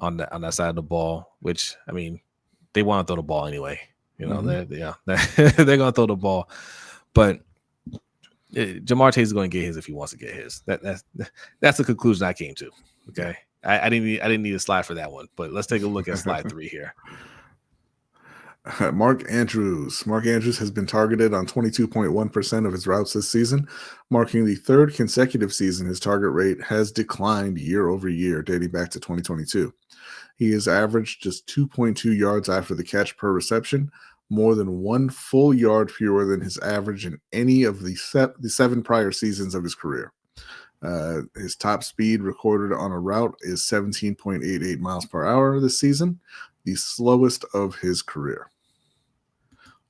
on that side of the ball, which, I mean, they want to throw the ball anyway. They're going to throw the ball. But Jamar Chase is going to get his if he wants to get his. That's the conclusion I came to. Okay. I didn't need a slide for that one, but let's take a look at slide 3 here. Mark Andrews. Mark Andrews has been targeted on 22.1% of his routes this season, marking the 3rd consecutive season his target rate has declined year over year, dating back to 2022. He has averaged just 2.2 yards after the catch per reception, more than 1 full yard fewer than his average in any of the 7 prior seasons of his career. His top speed recorded on a route is 17.88 miles per hour this season, the slowest of his career.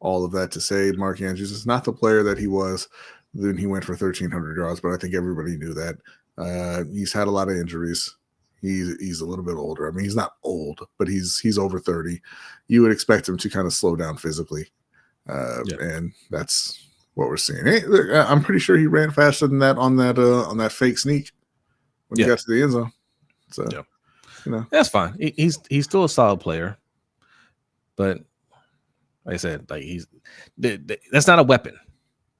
All of that to say, Mark Andrews is not the player that he was when he went for 1,300 yards, but I think everybody knew that. He's had a lot of injuries. He's a little bit older. I mean, he's not old, but he's over 30. You would expect him to kind of slow down physically, and that's what we're seeing. Hey, look, I'm pretty sure he ran faster than that on that fake sneak when he got to the end zone. So, that's fine. He's still a solid player, but like I said, like that's not a weapon.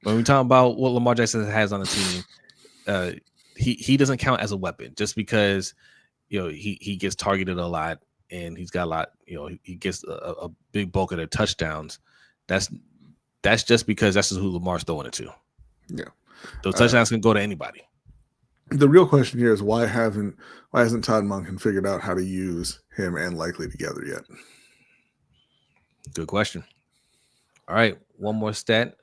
When we talk about what Lamar Jackson has on the team, he doesn't count as a weapon just because he gets targeted a lot and he's got a lot. He gets a big bulk of their touchdowns. That's just because that's just who Lamar's throwing it to. Yeah. Those touchdowns can go to anybody. The real question here is why hasn't Todd Monken figured out how to use him and Likely together yet? Good question. All right, one more stat.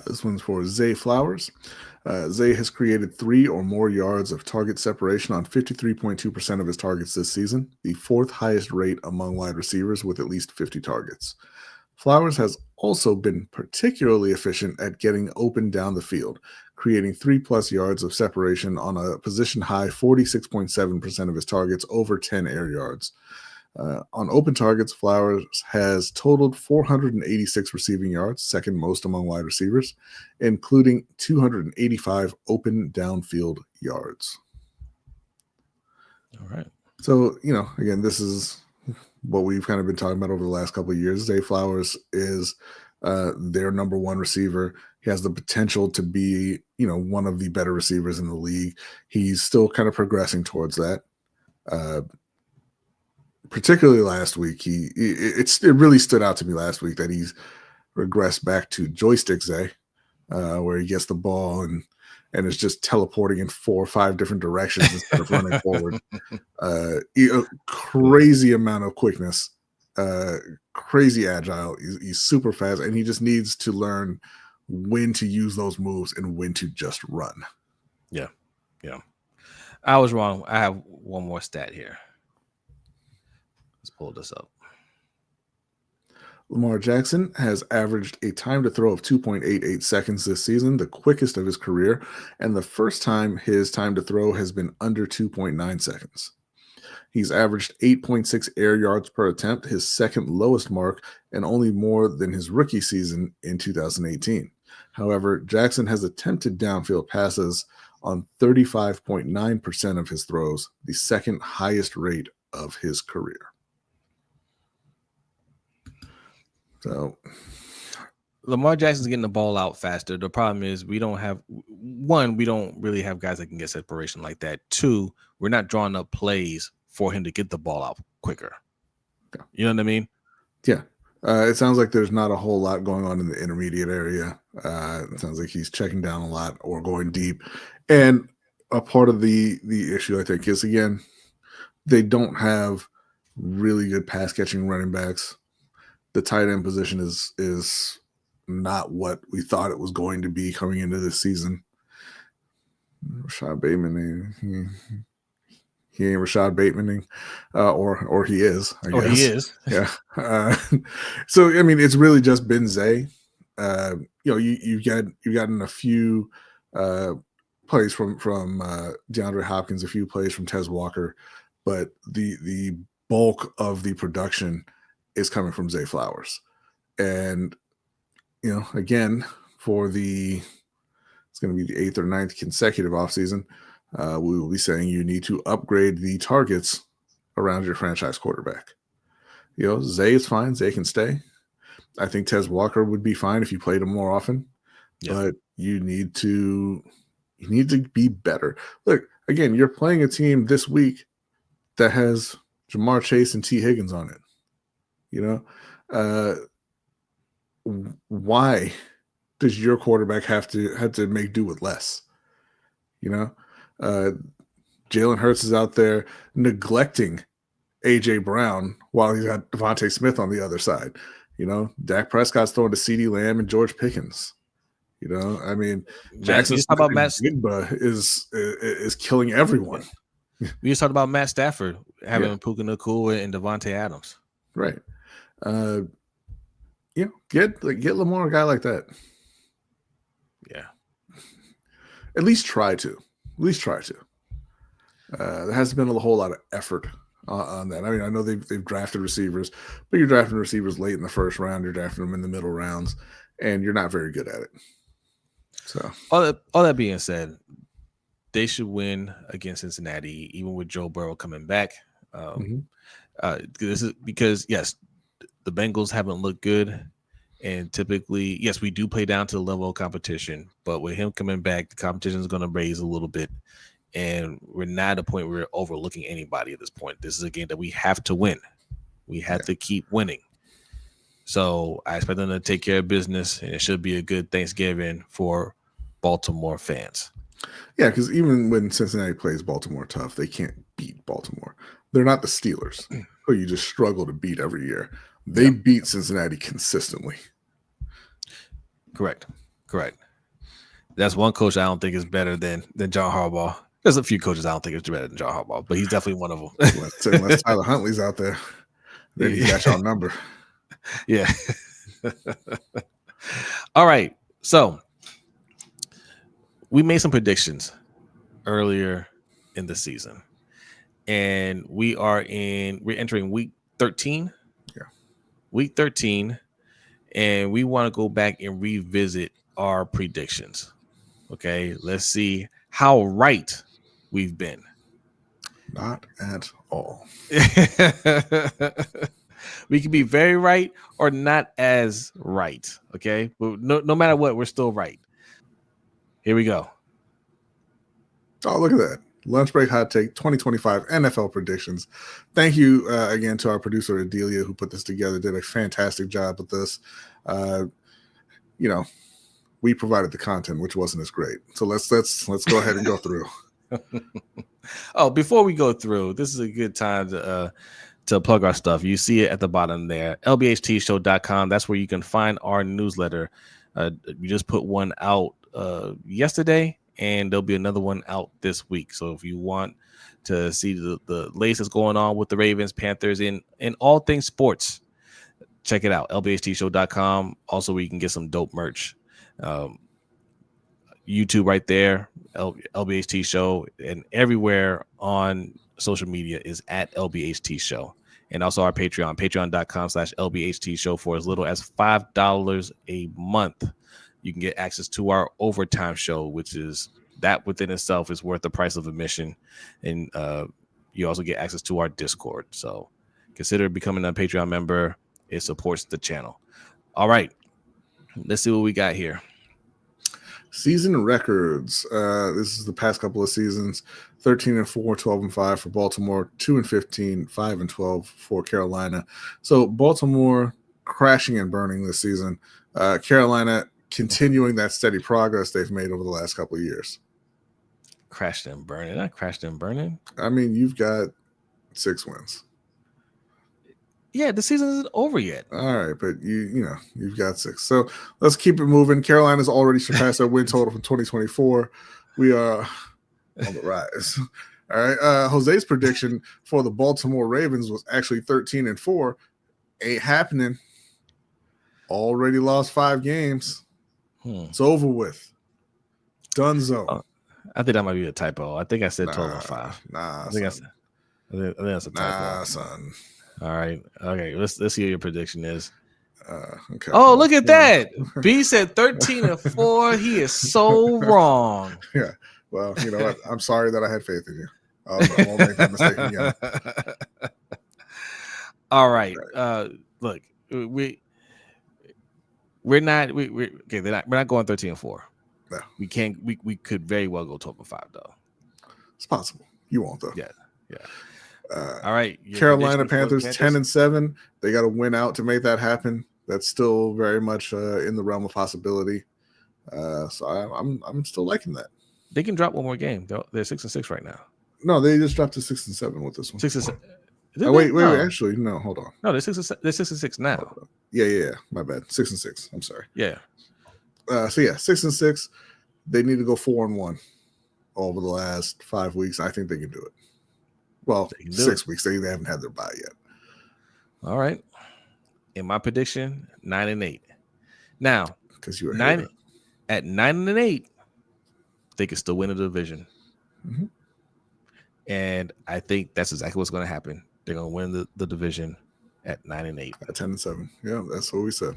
This one's for Zay Flowers. Zay has created 3 or more yards of target separation on 53.2% of his targets this season, the 4th highest rate among wide receivers with at least 50 targets. Flowers has also been particularly efficient at getting open down the field, creating 3+ yards of separation on a position high 46.7% of his targets over 10 air yards. On open targets, Flowers has totaled 486 receiving yards, second most among wide receivers, including 285 open downfield yards. All right. So, again, this is what we've kind of been talking about over the last couple of years. Zay Flowers is their number one receiver. He has the potential to be, one of the better receivers in the league. He's still kind of progressing towards that. Particularly last week, it really stood out to me last week that he's regressed back to joystick Zay, where he gets the ball and is just teleporting in 4 or 5 different directions instead of running forward. A crazy amount of quickness, crazy agile. He's super fast, and he just needs to learn when to use those moves and when to just run. Yeah. I was wrong. I have one more stat here. Let's pull this up. Lamar Jackson has averaged a time to throw of 2.88 seconds this season, the quickest of his career, and the first time his time to throw has been under 2.9 seconds. He's averaged 8.6 air yards per attempt, his second lowest mark, and only more than his rookie season in 2018. However, Jackson has attempted downfield passes on 35.9% of his throws, the second highest rate of his career. So Lamar Jackson's getting the ball out faster. The problem is we don't really have guys that can get separation like that. 2, we're not drawing up plays for him to get the ball out quicker. Yeah. You know what I mean? Yeah. It sounds like there's not a whole lot going on in the intermediate area. It sounds like he's checking down a lot or going deep. And a part of the issue, I think, is, again, they don't have really good pass catching running backs. The tight end position is not what we thought it was going to be coming into this season. Rashad Bateman, he ain't Rashad Bateman, or he is. I guess. He is. Yeah. So I mean, it's really just been Zay. You've gotten a few plays from DeAndre Hopkins, a few plays from Tez Walker, but the bulk of the production is coming from Zay Flowers. And, again, it's going to be the 8th or 9th consecutive offseason, we will be saying you need to upgrade the targets around your franchise quarterback. Zay is fine. Zay can stay. I think Tez Walker would be fine if you played him more often, but you need to be better. Look, again, you're playing a team this week that has Jamar Chase and T. Higgins on it. Why does your quarterback have to make do with less? Jalen Hurts is out there neglecting AJ Brown while he's got Devontae Smith on the other side. Dak Prescott's throwing to CeeDee Lamb and George Pickens. I mean, Jackson is killing everyone. We just talked about Matt Stafford having Puka Nacua and Devontae Adams. Right. Get Lamar a guy like that. Yeah. At least try to. There hasn't been a whole lot of effort on that. I mean, I know they've drafted receivers, but you're drafting receivers late in the first round. You're drafting them in the middle rounds, and you're not very good at it. So all that being said, they should win against Cincinnati, even with Joe Burrow coming back. This is because, yes, the Bengals haven't looked good. And typically, yes, we do play down to the level of competition. But with him coming back, the competition is going to raise a little bit. And we're not at a point where we're overlooking anybody at this point. This is a game that we have to win. We have to keep winning. So I expect them to take care of business, and it should be a good Thanksgiving for Baltimore fans. Yeah, because even when Cincinnati plays Baltimore tough, they can't beat Baltimore. They're not the Steelers, who you just struggle to beat every year. They beat Cincinnati consistently. Correct. That's one coach I don't think is better than John Harbaugh. There's a few coaches I don't think is better than John Harbaugh, but he's definitely one of them. Unless Tyler Huntley's out there, then he's got your number. Yeah. All right. So we made some predictions earlier in the season, and we're entering week 13. Yeah. Week 13, and we want to go back and revisit our predictions. Okay, let's see how right we've been. Not at all. We can be very right or not as right. Okay, but no matter what, we're still right. Here we go. Oh, look at that. Lunch Break Hot Take 2025 NFL predictions. Thank you again to our producer, Adelia, who put this together, did a fantastic job with this. We provided the content, which wasn't as great. So let's go ahead and go through. Oh, before we go through, this is a good time to plug our stuff. You see it at the bottom there, LBHTShow.com. That's where you can find our newsletter. We just put one out yesterday, and there'll be another one out this week. So if you want to see the latest that's going on with the Ravens, Panthers, in all things sports, check it out, LBHTShow.com. Also, where you can get some dope merch. YouTube right there, LBHT Show, and everywhere on social media is at LBHT Show. And also our patreon.com/LBHT Show. For as little as $5 a month, you can get access to our overtime show, which is that within itself is worth the price of admission. And you also get access to our Discord. So consider becoming a Patreon member. It supports the channel. All right, let's see what we got here. Season records. This is the past couple of seasons: 13-4, 12-5 for Baltimore, 2-15, 5-12 for Carolina. So Baltimore crashing and burning this season. Carolina continuing that steady progress they've made over the last couple of years. Crashed and burning. Not crashed and burning. I mean, you've got 6 wins. Yeah, the season isn't over yet. All right, but you've got 6. So let's keep it moving. Carolina's already surpassed their win total from 2024. We are on the rise. All right. Jose's prediction for the Baltimore Ravens was actually 13-4. Ain't happening. Already lost 5 games. It's over with. Donezo. I think that might be a typo. I think I said 12-5. I think that's a typo. Son. All right. Okay. Let's see what your prediction is. Okay. Oh, look at that. B said 13-4. He is so wrong. Yeah. Well, you know what? I'm sorry that I had faith in you. I won't make that mistake again. All right. Look, we're not going 13-4. No. We can't. We could very well go 12-5 though. It's possible. You won't though. Yeah. All right. Carolina Panthers 10-7. They got to win out to make that happen. That's still very much in the realm of possibility. So I'm still liking that. They can drop one more game. They're 6-6 right now. No, they just dropped to 6-7 with this one. 6-7. Wait. Actually, no. Hold on. No, they're 6-6 now. Yeah. My bad. 6-6. I'm sorry. Yeah. 6-6. They need to go 4-1 over the last 5 weeks. I think they can do it. Well, 6 weeks. They haven't had their bye yet. All right. In my prediction, 9-8. Now, because you were 9-8, they could still win a division. Mm-hmm. And I think that's exactly what's going to happen. They're going to win the division at 9-8. At 10-7. Yeah, that's what we said.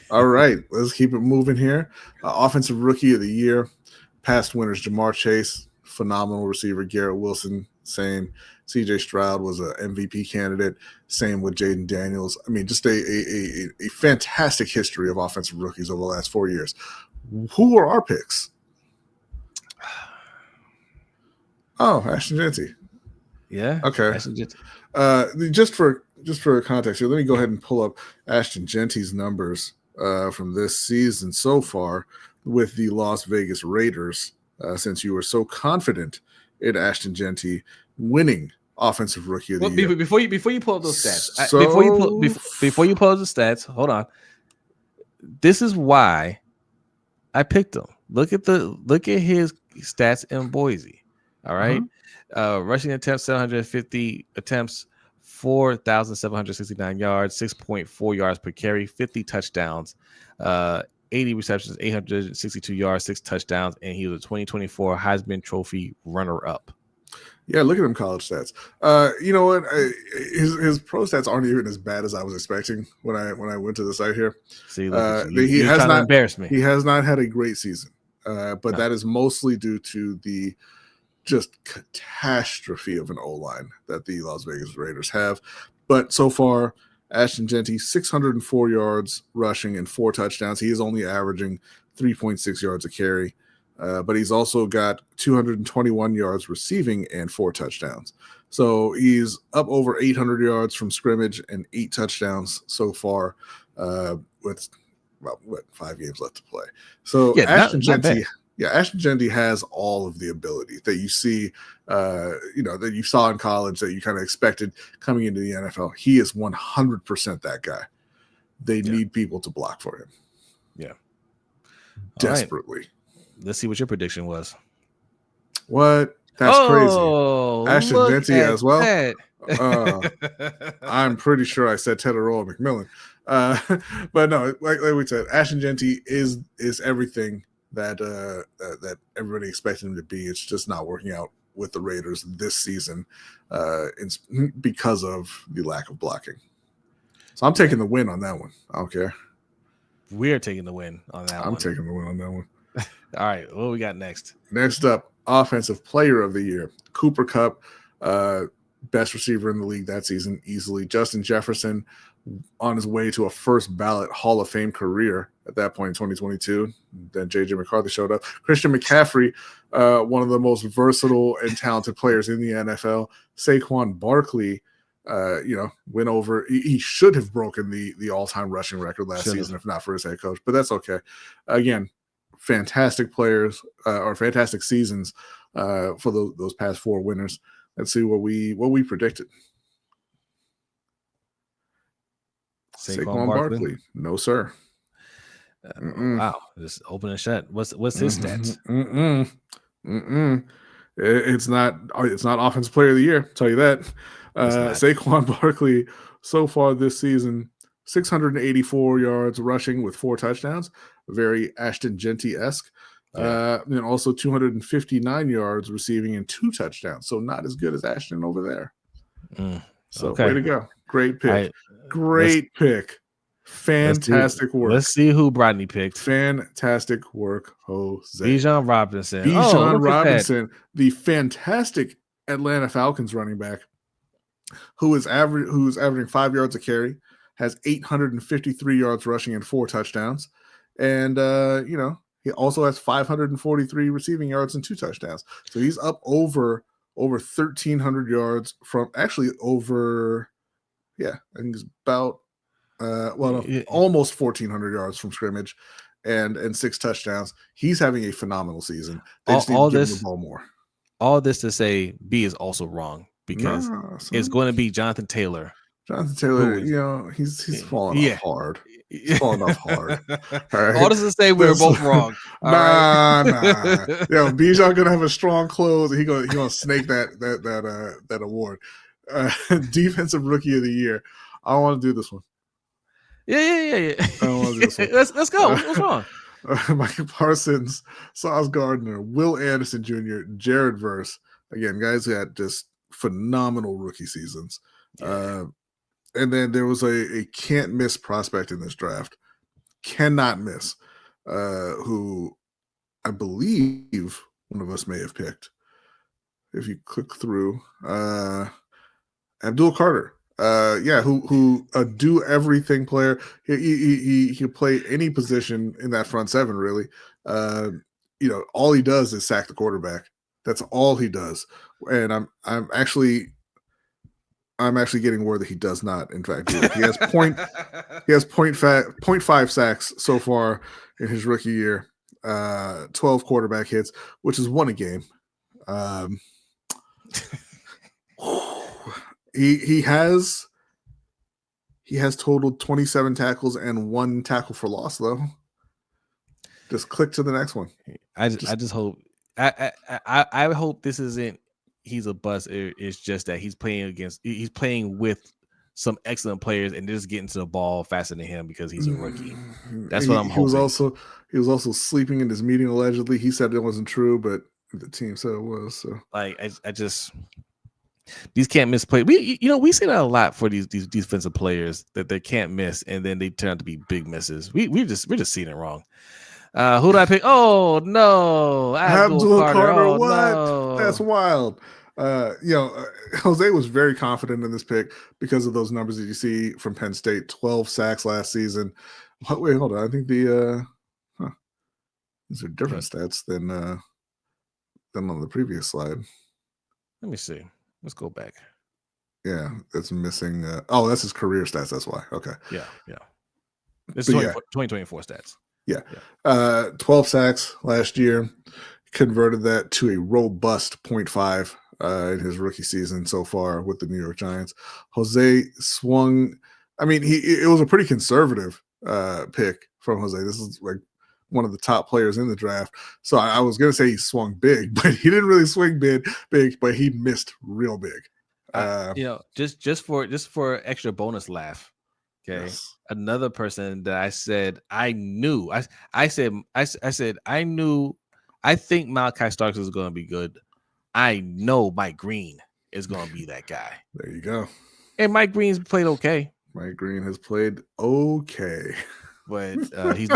All right, let's keep it moving here. Offensive Rookie of the Year. Past winners: Jamar Chase, phenomenal receiver. Garrett Wilson, same. CJ Stroud was an MVP candidate. Same with Jaden Daniels. I mean, just a fantastic history of offensive rookies over the last 4 years. Who are our picks? Oh, Ashton Jeanty. Yeah. Okay. Ashton Jeanty. Just for just for context here, let me go ahead and pull up Ashton Genty's numbers from this season so far with the Las Vegas Raiders, since you were so confident in Ashton Genty winning Offensive Rookie of the Year. Before you pull up those stats, before you pull up the stats, hold on. This is why I picked him. Look at his stats in Boise. All right. Rushing attempts, 750 attempts, 4,769 yards, 6.4 yards per carry, 50 touchdowns, 80 receptions, 862 yards, 6 touchdowns, and he was a 2024 Heisman Trophy runner-up. Yeah, look at him college stats. You know what? His pro stats aren't even as bad as I was expecting when I went to the site here. See, he has not embarrassed me. He has not had a great season, but that is mostly due to the just catastrophe of an O-line that the Las Vegas Raiders have. But so far, Ashton Genty, 604 yards rushing and 4 touchdowns. He is only averaging 3.6 yards a carry. But he's also got 221 yards receiving and 4 touchdowns. So he's up over 800 yards from scrimmage and 8 touchdowns so far with about 5 games left to play. So Ashton Genty has all of the ability that you see, that you saw in college that you kind of expected coming into the NFL. He is 100% that guy. They need people to block for him. Yeah. Desperately. Right. Let's see what your prediction was. What? That's crazy. Ashton Genty as well. I'm pretty sure I said Ted Earl McMillan. But no, like we said, Ashton Genty is everything that everybody expected him to be. It's just not working out with the Raiders this season because of the lack of blocking. So I'm taking the win on that one. I don't care. We're taking the win on that one. I'm taking the win on that one. All right, what do we got next? Next up, Offensive Player of the Year. Cooper Kupp, best receiver in the league that season, easily. Justin Jefferson on his way to a first ballot Hall of Fame career at that point in 2022. Then J.J. McCarthy showed up. Christian McCaffrey, one of the most versatile and talented players in the NFL. Saquon Barkley, went over. He should have broken the all-time rushing record last season if not for his head coach, but that's okay. Again, fantastic players or fantastic seasons for those past 4 winners. Let's see what we predicted. Saquon Barkley. No, sir. Wow. Just open and shut. What's his stats? It's not Offensive Player of the Year, I'll tell you that. Saquon Barkley so far this season, 684 yards rushing with 4 touchdowns. Very Ashton Genty-esque. And also 259 yards receiving and 2 touchdowns. So not as good as Ashton over there. So way to go. Great pick. Great pick. Fantastic work. Let's see who Brodny picked. Fantastic work, Jose. Bijan Robinson. Bijan Robinson, the fantastic Atlanta Falcons running back, who's averaging 5 yards a carry, has 853 yards rushing and 4 touchdowns. And, he also has 543 receiving yards and 2 touchdowns. So he's up over 1,300 yards from actually over, I think it's about, almost 1,400 yards from scrimmage and 6 touchdowns. He's having a phenomenal season. They just need to give him the ball more. All this to say, B is also wrong because it's going to be Jonathan Taylor. Jonathan Taylor, he's falling off hard. He's falling off hard. All, all this to say we're both wrong. Nah. Bijan gonna have a strong close. He gonna snake that award. Defensive Rookie of the Year. I don't want to do this one. Yeah. I don't want to do this one. Let's go. What's wrong? Micah Parsons, Sauce Gardner, Will Anderson Jr., Jared Verse. Again, guys who had just phenomenal rookie seasons. And then there was a can't miss prospect in this draft. Cannot miss. Who I believe one of us may have picked. If you click through. Abdul Carter. Who do everything player. He'll play any position in that front 7, really. All he does is sack the quarterback. That's all he does. And I'm actually I'm actually getting word that he does not, in fact, do it. He has 0.5 sacks so far in his rookie year, 12 quarterback hits, which is 1 a game. He has totaled 27 tackles and 1 tackle for loss, though. Just click to the next one. I just hope I hope this isn't he's a bust. It's just that he's playing with some excellent players and they're just getting to the ball faster than him because he's a rookie. That's what I'm hoping. He was also sleeping in his meeting allegedly. He said it wasn't true, but the team said it was. So I just these can't miss play. We say that a lot for these defensive players that they can't miss and then they turn out to be big misses. We're just seeing it wrong. Who do I pick? Oh no, Abdul Carter. Oh, what? No. That's wild. Jose was very confident in this pick because of those numbers that you see from Penn State. 12 sacks last season. Wait, hold on. I think these are different stats than on the previous slide. Let me see. Let's go back. Yeah, it's missing. That's his career stats. That's why. Okay. Yeah. This is 2024 stats. Yeah. 12 sacks last year. Converted that to a robust 0.5 in his rookie season so far with the New York Giants. Jose swung. I mean, it was a pretty conservative pick from Jose. This is like one of the top players in the draft. So I was going to say he swung big, but he didn't really swing big, but he missed real big. Just for extra bonus laugh. Okay. Yes. Another person that I said I knew. I said I knew. I think Malachi Starks is going to be good. I know Mike Green is going to be that guy. There you go. And Mike Green's played okay. Mike Green has played okay, but he's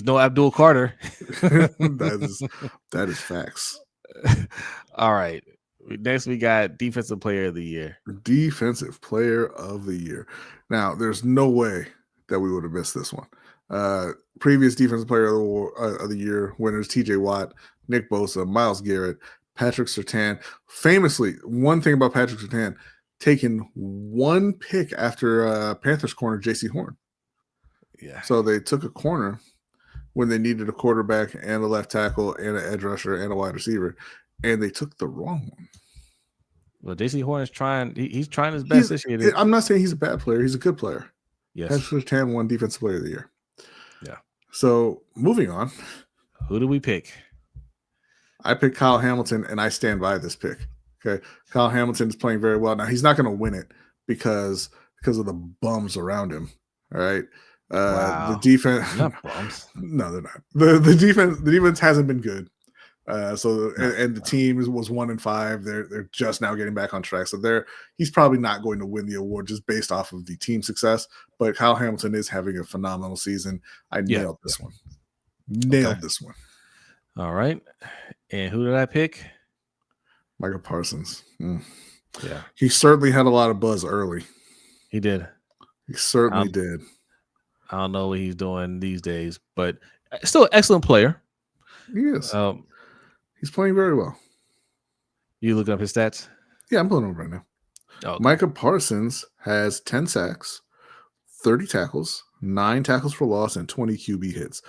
no Abdul Carter. that is facts. All right. Next, we got Defensive Player of the Year. Defensive Player of the Year. Now, there's no way that we would have missed this one. Previous Defensive Player of the Year winners: T.J. Watt, Nick Bosa, Myles Garrett, Patrick Surtain. Famously, one thing about Patrick Surtain, taking 1 pick after Panthers corner J.C. Horn. Yeah. So they took a corner when they needed a quarterback and a left tackle and an edge rusher and a wide receiver. And they took the wrong one. Well, J.C. Horn is trying. He's trying his best this year. I'm not saying he's a bad player. He's a good player. Yes. Patrick Surtain won Defensive Player of the Year. Yeah. So moving on. Who do we pick? I picked Kyle Hamilton, and I stand by this pick. Okay. Kyle Hamilton is playing very well. Now, he's not going to win it because of the bums around him. All right. Wow. The defense. Not bums. No, they're not. The defense hasn't been good. And the team was 1-5. They're just now getting back on track. So he's probably not going to win the award just based off of the team success. But Kyle Hamilton is having a phenomenal season. I nailed this one. Nailed this one. All right. And who did I pick? Micah Parsons. Yeah. He certainly had a lot of buzz early. He did. He certainly did. I don't know what he's doing these days, but still an excellent player. He is. He's playing very well. You looking up his stats? Yeah, I'm pulling them right now. Okay. Micah Parsons has 10 sacks, 30 tackles, 9 tackles for loss, and 20 QB hits.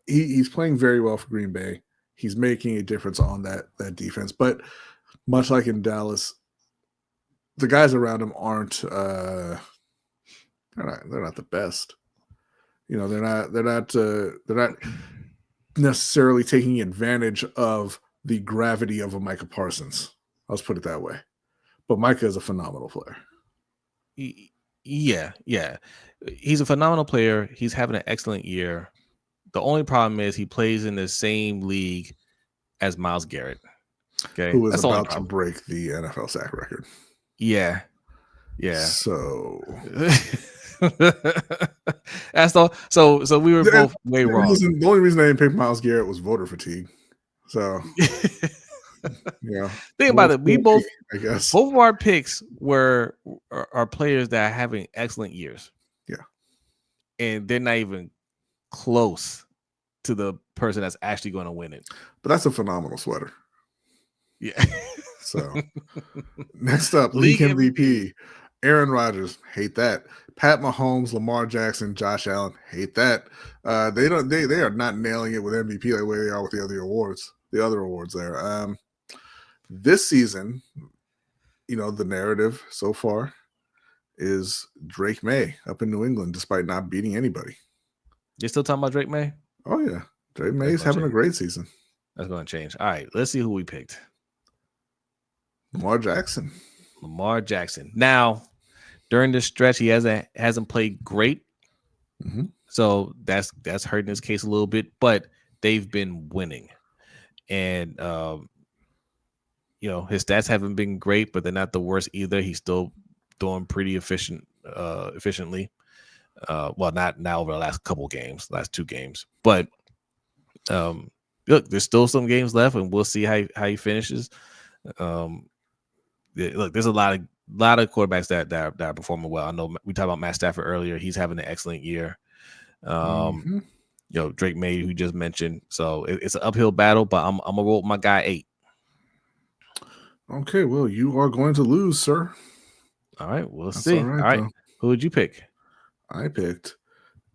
He's playing very well for Green Bay. He's making a difference on that defense. But much like in Dallas, the guys around him aren't they're not the best. They're not necessarily taking advantage of the gravity of a Micah Parsons. Let's put it that way. But Micah is a phenomenal player. Yeah. He's a phenomenal player. He's having an excellent year. The only problem is he plays in the same league as Myles Garrett. Okay. Who is about to break the NFL sack record. Yeah. So that's all. So we were both way wrong. The only reason I didn't pick Myles Garrett was voter fatigue. So think about it. We both, I guess, both of our picks are players that are having excellent years. Yeah, and they're not even close to the person that's actually going to win it. But that's a phenomenal sweater. Yeah. So next up, league MVP. Aaron Rodgers, hate that. Pat Mahomes, Lamar Jackson, Josh Allen, hate that. They are not nailing it with MVP the way they are with the other awards. The other awards there. This season, the narrative so far is Drake May up in New England, despite not beating anybody. You're still talking about Drake May? Oh yeah, Drake May is having a great season. That's going to change. All right, let's see who we picked. Lamar Jackson. Now, during this stretch, he hasn't played great, so that's hurting his case a little bit. But they've been winning, and his stats haven't been great, but they're not the worst either. He's still doing pretty efficiently. Well, not now over the last last 2 games, but look, there's still some games left, and we'll see how he finishes. Look, there's a lot of quarterbacks that are performing well. I know we talked about Matt Stafford earlier; he's having an excellent year. Drake May, who you just mentioned, so it's an uphill battle, but I'm gonna roll with my guy 8. Okay, well, you are going to lose, sir. All right, we'll see. All right, who would you pick? I picked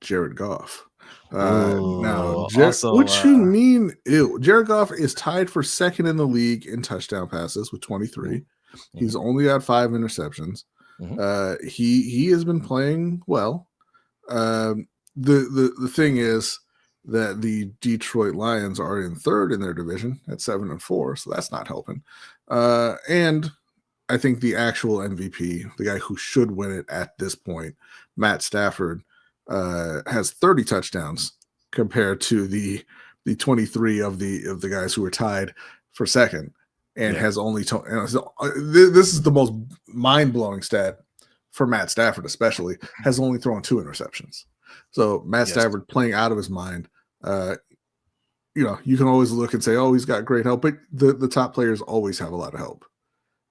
Jared Goff. Now, what you mean? Ew. Jared Goff is tied for second in the league in touchdown passes with 23. He's only got 5 interceptions. He has been playing well. The thing is that the Detroit Lions are in 3rd in their division at 7-4, so that's not helping. And I think the actual MVP, the guy who should win it at this point, Matt Stafford, has 30 touchdowns compared to the 23 of the guys who were tied for second, and has only this is the most mind-blowing stat for Matt Stafford, especially, has only thrown 2 interceptions. So Matt Stafford playing out of his mind. You can always look and say, oh, he's got great help, but the top players always have a lot of help.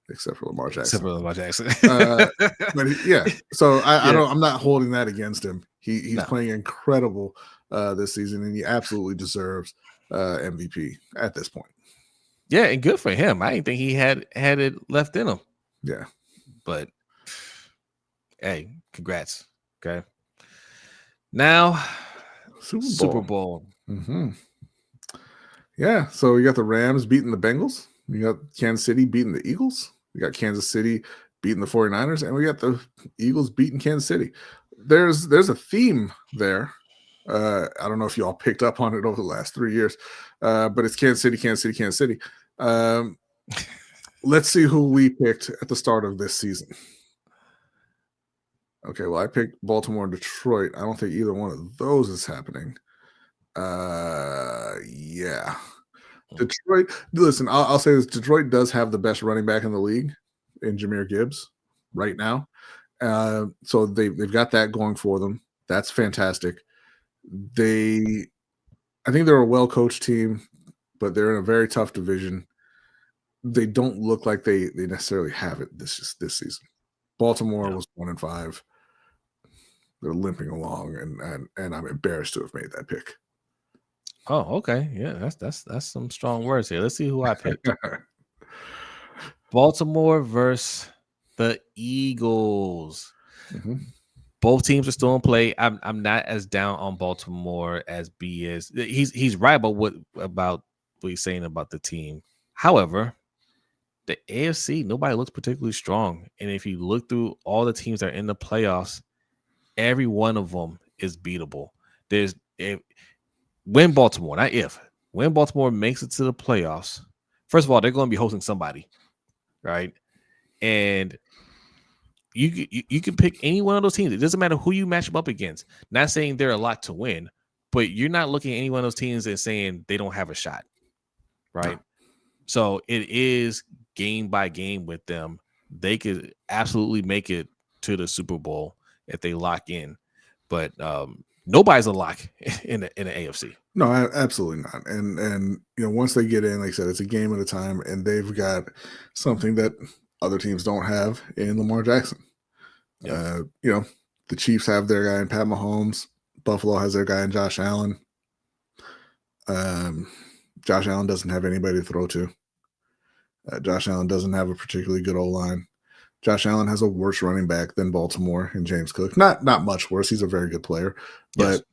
Except for Lamar Jackson. But so I'm not holding that against him. He's playing incredible this season, and he absolutely deserves MVP at this point. Yeah, and good for him. I didn't think he had it left in him. Yeah, but hey, congrats. Okay, now Super Bowl. Yeah, so we got the Rams beating the Bengals. We got Kansas City beating the Eagles. We got Kansas City beating the 49ers, and we got the Eagles beating Kansas City. There's a theme there. I don't know if you all picked up on it over the last 3 years, but it's Kansas City, Kansas City, Kansas City. Let's see who we picked at the start of this season. Okay, well, I picked Baltimore and Detroit. I don't think either one of those is happening. Yeah. Detroit, listen, I'll say this. Detroit does have the best running back in the league in Jahmyr Gibbs right now. So they've got that going for them. That's fantastic. I think they're a well-coached team, but they're in a very tough division. They don't look like they necessarily have it this season. Baltimore was 1-5. They're limping along, and I'm embarrassed to have made that pick. Oh, okay. Yeah, that's some strong words here. Let's see who I picked. Baltimore versus the Eagles. Both teams are still in play. I'm not as down on Baltimore as B is. He's right about what he's saying about the team. However, the AFC, nobody looks particularly strong. And if you look through all the teams that are in the playoffs, every one of them is beatable. When Baltimore makes it to the playoffs, first of all, they're going to be hosting somebody, right? And you can pick any one of those teams. It doesn't matter who you match them up against. Not saying they're a lot to win, but you're not looking at any one of those teams and saying they don't have a shot, right? So it is game by game with them. They could absolutely make it to the Super Bowl if they lock in, but nobody's a lock in the AFC. No, absolutely not. And once they get in, like I said, it's a game at a time, and they've got something that other teams don't have in Lamar Jackson. The Chiefs have their guy in Pat Mahomes. Buffalo has their guy in Josh Allen. Josh Allen doesn't have anybody to throw to. Josh Allen doesn't have a particularly good O-line. Josh Allen has a worse running back than Baltimore and James Cook. Not much worse. He's a very good player, but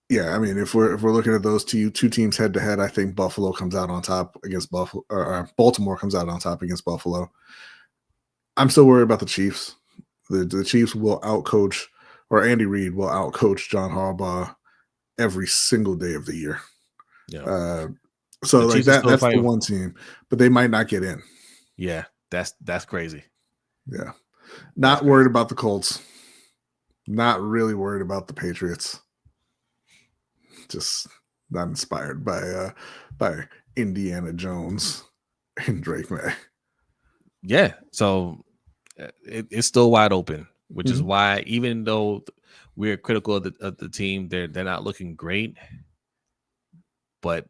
yeah, I mean, if we're looking at those two teams head to head, I think Buffalo comes out on top against Buffalo, or Baltimore comes out on top against Buffalo. I'm still worried about the Chiefs. The Chiefs will outcoach, or Andy Reid will outcoach John Harbaugh every single day of the year. Yeah. So like that's the one team, but they might not get in. Yeah, that's crazy. Yeah. Not worried about the Colts. Not really worried about the Patriots. Just not inspired by Indiana Jones and Drake May. Yeah. So it's still wide open, which is why even though we're critical of the team, they're not looking great, but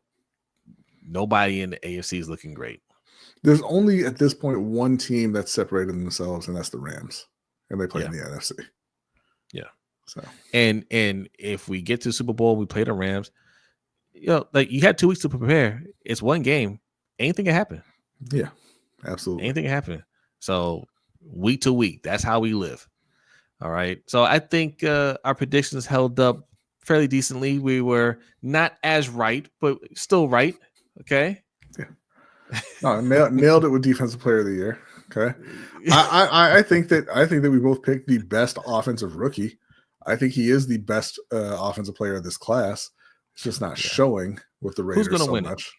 nobody in the AFC is looking great. There's only at this point one team that's separated themselves, and that's the Rams, and they play in the NFC. Yeah. So and if we get to the Super Bowl, we play the Rams. You know, like you had 2 weeks to prepare. It's one game. Anything can happen. Yeah, absolutely. Anything can happen. So week to week, that's how we live. All right. So I think our predictions held up fairly decently. We were not as right, but still right. Okay. Yeah. No, nailed it with Defensive Player of the Year. Okay. I think that we both picked the best offensive rookie. I think he is the best offensive player of this class. It's just not showing with the Raiders. Who's gonna win much.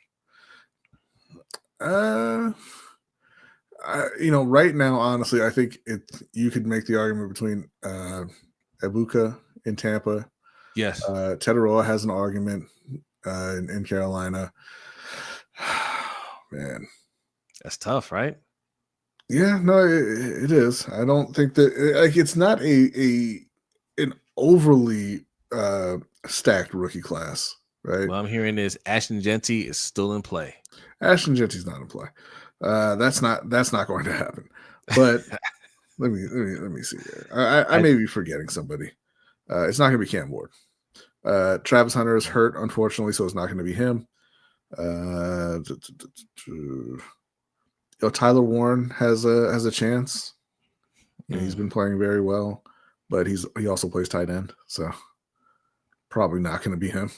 Right now, honestly, I think you could make the argument between Ibuka in Tampa. Yes. Teteroa has an argument in Carolina. Man, that's tough, right? Yeah, no, it is. I don't think that it's not an overly stacked rookie class, right? What I'm hearing is Ashton Jeanty is still in play. Ashton Jeanty's not in play. That's not going to happen. But let me see here. I may be forgetting somebody. It's not going to be Cam Ward. Travis Hunter is hurt, unfortunately, so it's not going to be him. Tyler Warren has a chance. He's been playing very well, but he also plays tight end, so probably not going to be him.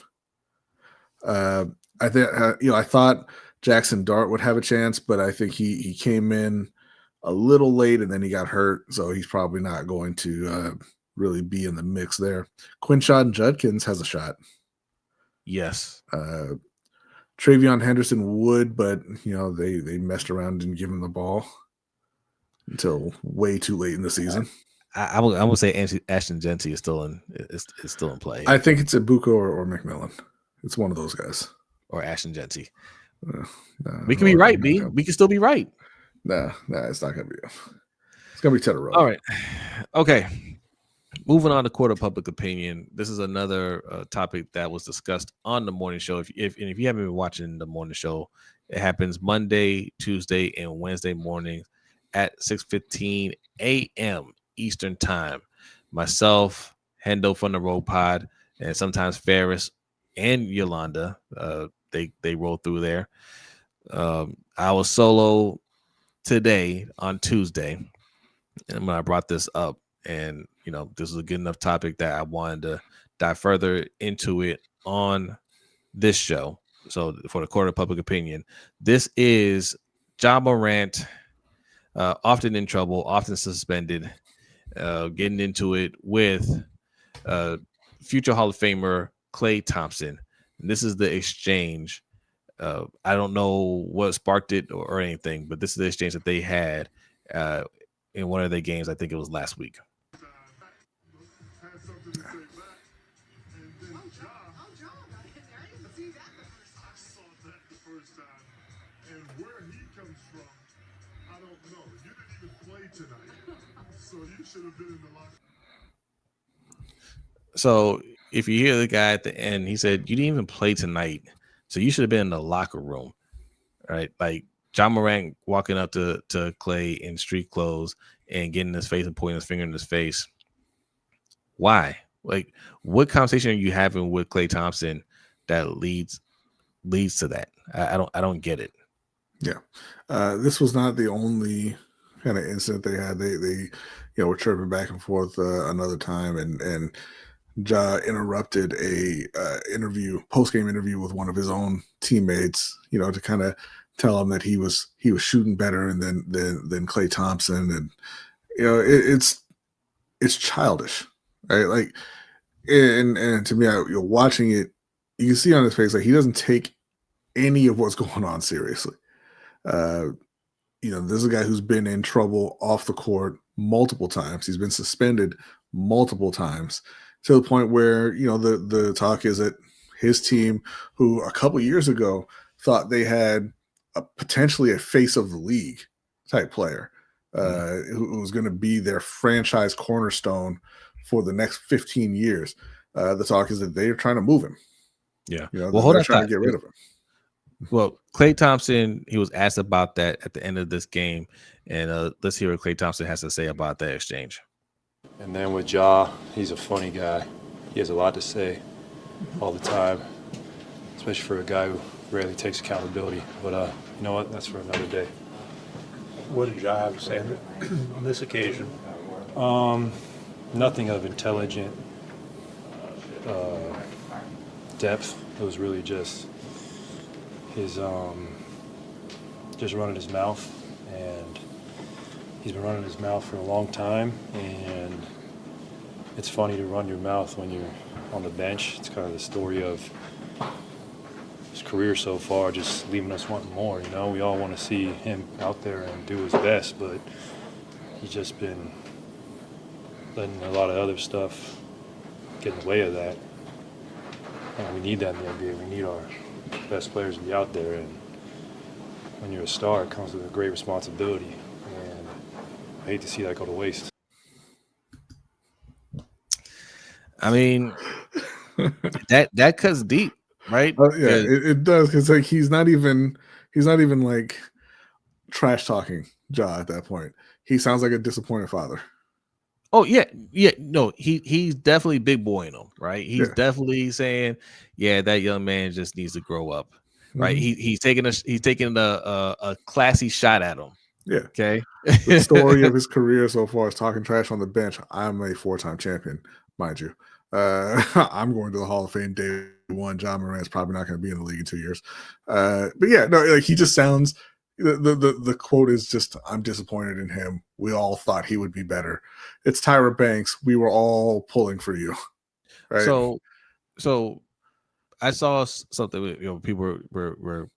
I think I thought Jackson Dart would have a chance, but I think he came in a little late and then he got hurt, so he's probably not going to really be in the mix there. Quinshon Judkins has a shot. Yes. Travion Henderson would, but they messed around and give him the ball until way too late in the season. I'm gonna say Ashton Jeanty is still in play. I think it's Ibuka or McMillan. It's one of those guys. Or Ashton Jeanty. We can be right, B. We can still be right. Nah, it's not gonna be. It's gonna be Teteroa. All right. Okay. Moving on to court of public opinion. This is another topic that was discussed on the morning show. If you haven't been watching the morning show, it happens Monday, Tuesday, and Wednesday mornings at 6:15 a.m. Eastern time. Myself, Hendo from the Road Pod, and sometimes Ferris and Yolanda, they roll through there. I was solo today on Tuesday, and when I brought this up, and this is a good enough topic that I wanted to dive further into it on this show. So for the court of public opinion, this is Ja Morant, often in trouble, often suspended, getting into it with future Hall of Famer Klay Thompson. And this is the exchange. I don't know what sparked it or anything, but this is the exchange that they had in one of their games. I think it was last week. So if you hear the guy at the end, he said, "You didn't even play tonight, so you should have been in the locker room." Right? Like Ja Morant walking up to Klay in street clothes and getting in his face and pointing his finger in his face. Why? Like, what conversation are you having with Klay Thompson that leads to that? I don't get it. Yeah, this was not the only kind of incident they had. They were chirping back and forth another time, and Ja interrupted a post game interview with one of his own teammates. To kind of tell him that he was shooting better and than Klay Thompson, and it's childish, right? Like, and to me, you're watching it, you can see on his face like he doesn't take any of what's going on seriously. This is a guy who's been in trouble off the court multiple times. He's been suspended multiple times to the point where, the talk is that his team, who a couple years ago thought they had potentially a face of the league type player, who was going to be their franchise cornerstone for the next 15 years. The talk is that they're trying to move him. Yeah. They're trying to get rid of him. Well, Klay Thompson, he was asked about that at the end of this game, and let's hear what Klay Thompson has to say about that exchange. And then with Ja, he's a funny guy. He has a lot to say all the time, especially for a guy who rarely takes accountability. But you know what? That's for another day. What did Ja have to say on this occasion? Nothing of intelligent depth. It was really just his just running his mouth, and he's been running his mouth for a long time, and it's funny to run your mouth when you're on the bench. It's kind of the story of his career so far, just leaving us wanting more. We all want to see him out there and do his best, but he's just been letting a lot of other stuff get in the way of that. And we need that in the NBA. We need our best players to be out there, and when you're a star, it comes with a great responsibility, and I hate to see that go to waste. I mean, that cuts deep, right? Yeah, it does, because like he's not even like trash talking Ja at that point. He sounds like a disappointed father. Oh yeah, no, he's definitely big boying him, right? He's definitely saying, yeah, that young man just needs to grow up, right? Mm-hmm. He's taking a classy shot at him. Yeah. Okay. The story of his career so far is talking trash on the bench. I'm a 4-time champion, mind you. I'm going to the Hall of Fame day one. John Morant's probably not going to be in the league in 2 years. But yeah, no, like he just sounds. The quote is just, I'm disappointed in him. We all thought he would be better. It's Tyra Banks. We were all pulling for you. Right. So I saw something, people were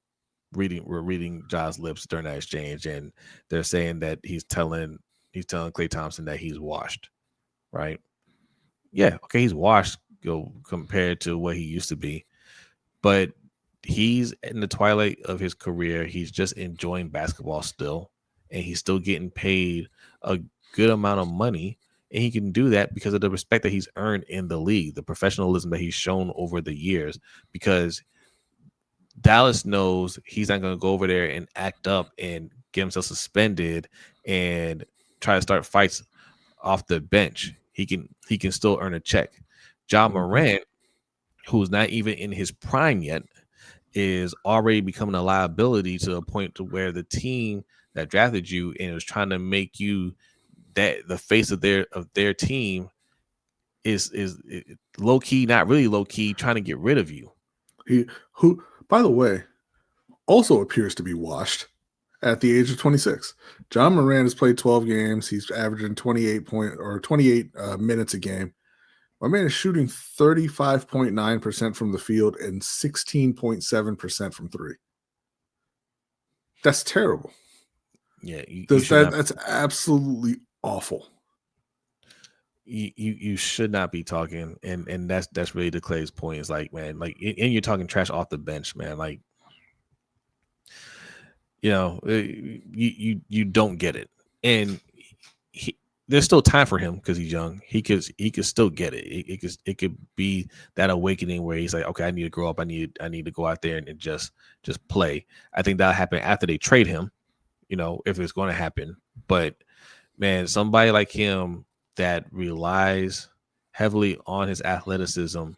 reading Ja's lips during that exchange, and they're saying that he's telling Klay Thompson that he's washed. Right. Yeah. Okay. He's washed, compared to what he used to be, but he's in the twilight of his career. He's just enjoying basketball still, and he's still getting paid a good amount of money. And he can do that because of the respect that he's earned in the league, the professionalism that he's shown over the years, because Dallas knows he's not going to go over there and act up and get himself suspended and try to start fights off the bench. He can still earn a check. Ja Morant, who's not even in his prime yet, is already becoming a liability to a point to where the team that drafted you and is trying to make you that the face of their team is low key, not really low key, trying to get rid of you. Who, by the way, also appears to be washed at the age of 26. Ja Morant has played 12 games. He's averaging 28 minutes a game. My man is shooting 35.9% from the field and 16.7% from three. That's terrible. Yeah, that's absolutely awful. You should not be talking, and that's really the Klay's point. Is like, man, like, and you're talking trash off the bench, man. Like, you don't get it, and there's still time for him because he's young. He could still get it. It could be that awakening where he's like, okay, I need to grow up. I need to go out there and just play. I think that'll happen after they trade him, if it's going to happen. But man, somebody like him that relies heavily on his athleticism,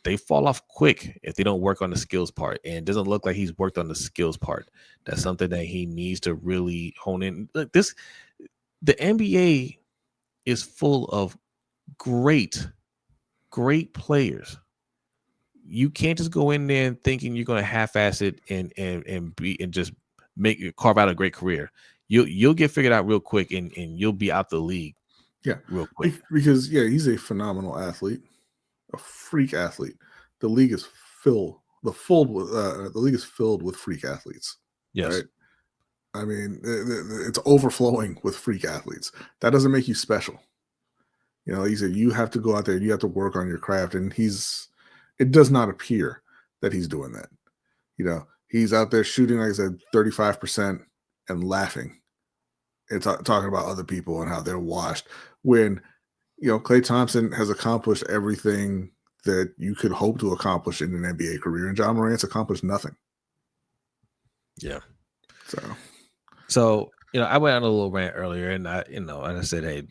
they fall off quick if they don't work on the skills part. And it doesn't look like he's worked on the skills part. That's something that he needs to really hone in. Look, the NBA is full of great players. You can't just go in there thinking you're going to half-ass it and just carve out a great career. You'll get figured out real quick and you'll be out the league. Yeah, real quick. Because he's a phenomenal athlete, a freak athlete. The league is filled with freak athletes. Yes. Right? I mean, it's overflowing with freak athletes. That doesn't make you special. He said you have to go out there and you have to work on your craft, and it does not appear that he's doing that. He's out there shooting, like I said, 35% and laughing and talking about other people and how they're washed. When, Klay Thompson has accomplished everything that you could hope to accomplish in an NBA career, and John Morant's accomplished nothing. Yeah. So, I went on a little rant earlier, and and I said, hey,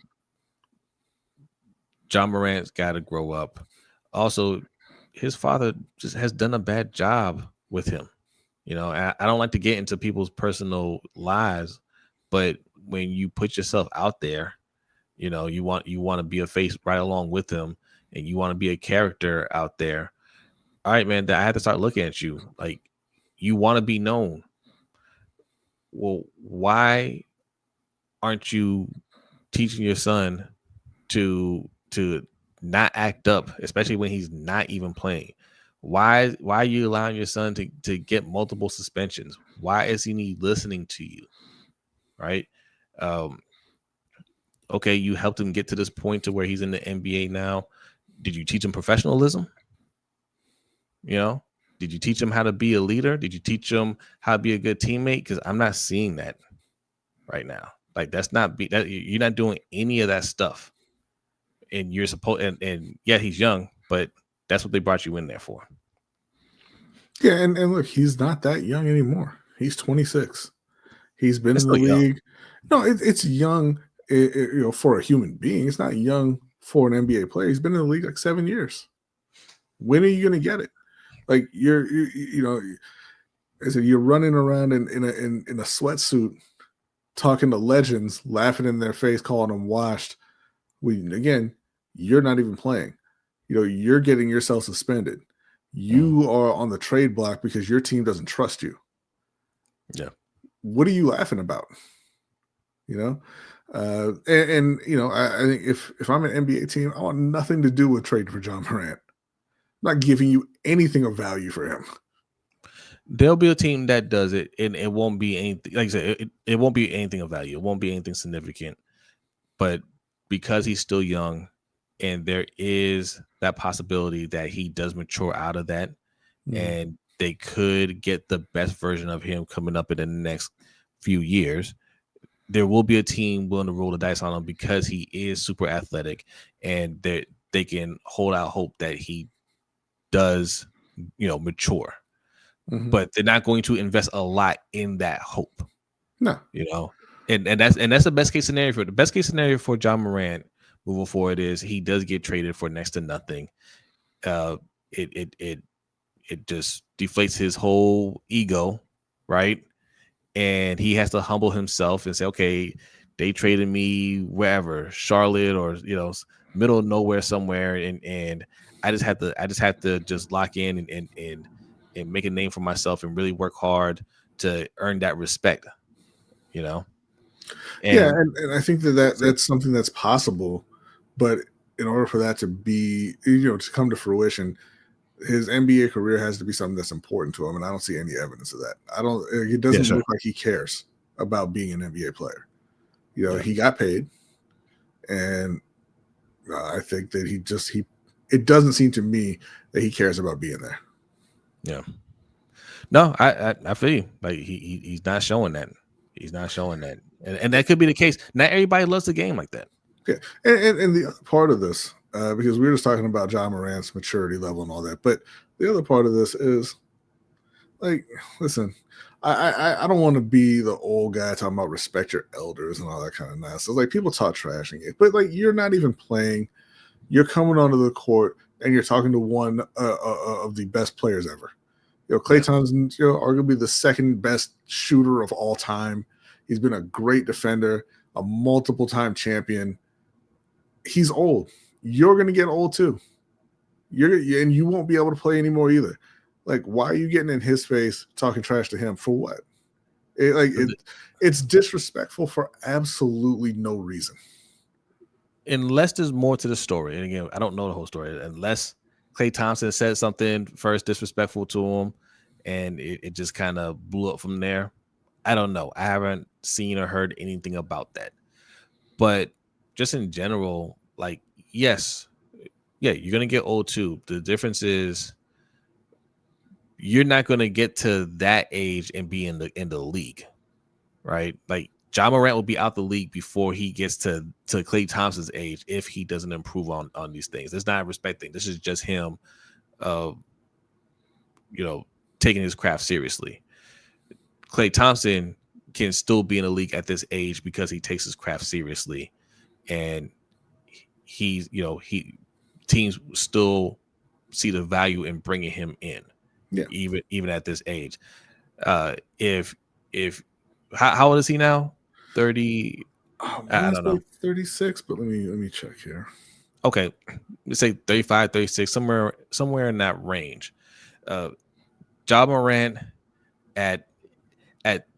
John Morant's got to grow up. Also, his father just has done a bad job with him. I don't like to get into people's personal lives, but when you put yourself out there, you want to be a face right along with him, and you want to be a character out there. All right, man, I had to start looking at you. Like, you want to be known. Well, why aren't you teaching your son to not act up, especially when he's not even playing? Why are you allowing your son to get multiple suspensions? Why is he listening to you? Right? Okay, you helped him get to this point to where he's in the NBA now. Did you teach him professionalism? Did you teach him how to be a leader? Did you teach him how to be a good teammate? Because I'm not seeing that right now. Like, you're not doing any of that stuff. And you're supposed, and yeah, he's young, but that's what they brought you in there for. Yeah, and look, he's not that young anymore. He's 26. He's been in the league. No, it's young, for a human being. It's not young for an NBA player. He's been in the league like 7 years. When are you going to get it? Like, you're running around in a sweatsuit, talking to legends, laughing in their face, calling them washed. Again, you're not even playing. You're getting yourself suspended. You are on the trade block because your team doesn't trust you. Yeah. What are you laughing about? I think if I'm an NBA team, I want nothing to do with trading for John Morant. I'm not giving you anything of value for him. There'll be a team that does it, and it won't be anything. Like I said, it won't be anything of value. It won't be anything significant. But because he's still young, and there is that possibility that he does mature out of that, and they could get the best version of him coming up in the next few years, there will be a team willing to roll the dice on him because he is super athletic, and they can hold out hope that he does, mature. Mm-hmm. But they're not going to invest a lot in that hope. No. And that's the best case scenario for the best case scenario for John Morant moving forward is he does get traded for next to nothing. It just deflates his whole ego, right? And he has to humble himself and say, okay, they traded me wherever, Charlotte or middle of nowhere somewhere, and I just had to just lock in and make a name for myself and really work hard to earn that respect, And, and I think that's something that's possible, but in order for that to be, to come to fruition, his NBA career has to be something that's important to him, and I don't see any evidence of that. It doesn't look like he cares about being an NBA player. He got paid, and I think that it doesn't seem to me that he cares about being there. Yeah. No, I feel you. Like he's not showing that. He's not showing that. And that could be the case. Not everybody loves the game like that. Yeah. And the other part of this, because we were just talking about John Morant's maturity level and all that, but the other part of this is, like, listen, I don't want to be the old guy talking about respect your elders and all that kind of nonsense. Like, people talk trash in it, but like, you're not even playing. You're coming onto the court and you're talking to one of the best players ever. Klay Thompson, arguably the second best shooter of all time. He's been a great defender, a multiple-time champion. He's old. You're going to get old too. And you won't be able to play anymore either. Like, why are you getting in his face talking trash to him? For what? It's disrespectful for absolutely no reason. Unless there's more to the story. And again, I don't know the whole story. Unless Klay Thompson said something first disrespectful to him and it just kind of blew up from there. I don't know. I haven't seen or heard anything about that. But just in general, like, yes, you're going to get old too. The difference is you're not going to get to that age and be in the league, right? Like, Ja Morant will be out the league before he gets to Klay Thompson's age if he doesn't improve on these things. It's not a respect thing. This is just him, taking his craft seriously. Klay Thompson can still be in the league at this age because he takes his craft seriously, and teams still see the value in bringing him in, even at this age. If how old is he now? 30. I don't know. 36, but let me check here. Okay, let's say 35, 36, somewhere in that range. Ja Morant at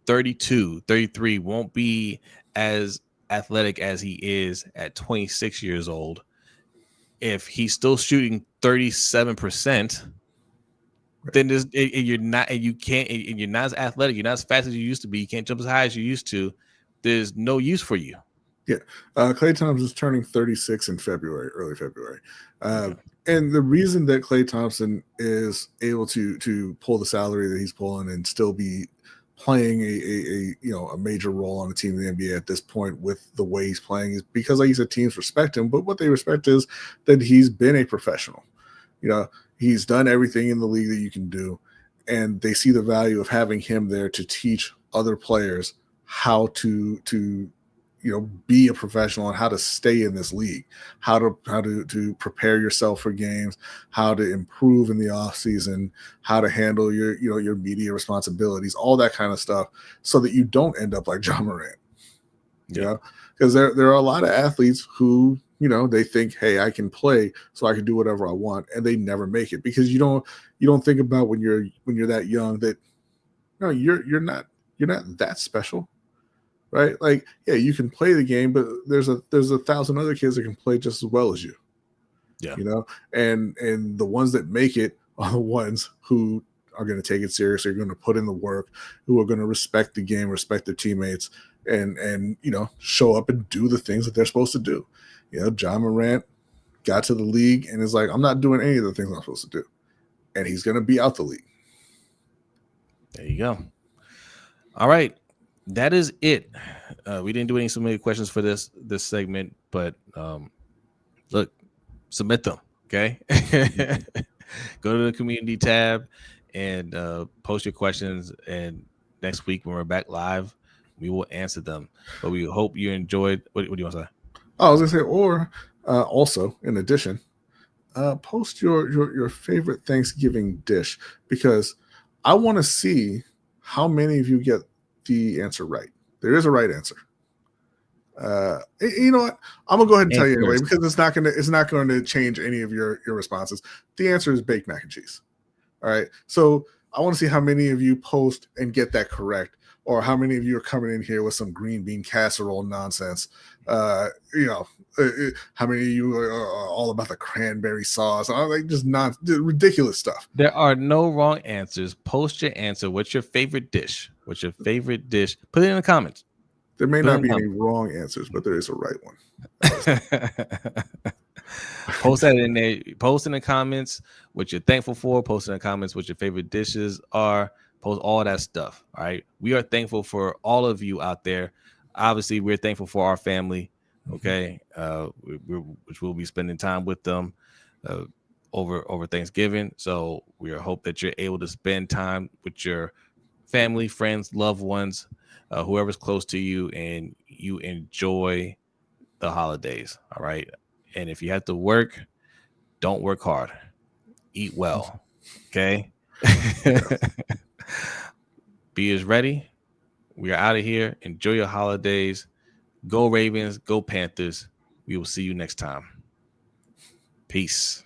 32, 33 won't be as athletic as he is at 26 years old. If he's still shooting 37%, then you're not as athletic, you're not as fast as you used to be, you can't jump as high as you used to. There's no use for you. Yeah. Klay Thompson is turning 36 in February, early February. And the reason that Klay Thompson is able to pull the salary that he's pulling and still be playing a major role on the team in the NBA at this point with the way he's playing is because, like you said, teams respect him. But what they respect is that he's been a professional. He's done everything in the league that you can do, and they see the value of having him there to teach other players how to be a professional and how to stay in this league, how to prepare yourself for games, how to improve in the off season, how to handle your media responsibilities, all that kind of stuff, so that you don't end up like Ja Morant. Because there are a lot of athletes who they think, hey, I can play, so I can do whatever I want, and they never make it because you don't think about when you're that young that you're not that special. Right? Like, yeah, you can play the game, but there's a 1,000 other kids that can play just as well as you. Yeah. And the ones that make it are the ones who are going to take it seriously, are going to put in the work, who are going to respect the game, respect their teammates, and show up and do the things that they're supposed to do. Ja Morant got to the league and is like, I'm not doing any of the things I'm supposed to do. And he's going to be out the league. There you go. All right. That is it. We didn't do any submitted questions for this segment, but look, submit them. Okay, go to the community tab and post your questions. And next week when we're back live, we will answer them. But we hope you enjoyed. What do you want to say? I was gonna say, or also in addition, post your favorite Thanksgiving dish, because I want to see how many of you get the answer right. There is a right answer. You know what? I'm gonna go ahead and tell you anyway, because it's not going to change any of your responses. The answer is baked mac and cheese. All right. So I want to see how many of you post and get that correct, or how many of you are coming in here with some green bean casserole nonsense. How many of you are all about the cranberry sauce? Like, just ridiculous stuff. There are no wrong answers. Post your answer. What's your favorite dish? What's your favorite dish? Put it in the comments. There may not be any wrong answers, but there is a right one. Post that in there. Post in the comments what you're thankful for. Post in the comments what your favorite dishes are. Post all that stuff. All right. We are thankful for all of you out there. Obviously, we're thankful for our family. Okay. Which we'll be spending time with them over Thanksgiving. So we hope that you're able to spend time with your family, friends, loved ones, whoever's close to you, and you enjoy the holidays. All right. And if you have to work, don't work hard. Eat well. Okay. B is ready. We are out of here. Enjoy your holidays. Go Ravens. Go Panthers. We will see you next time. Peace.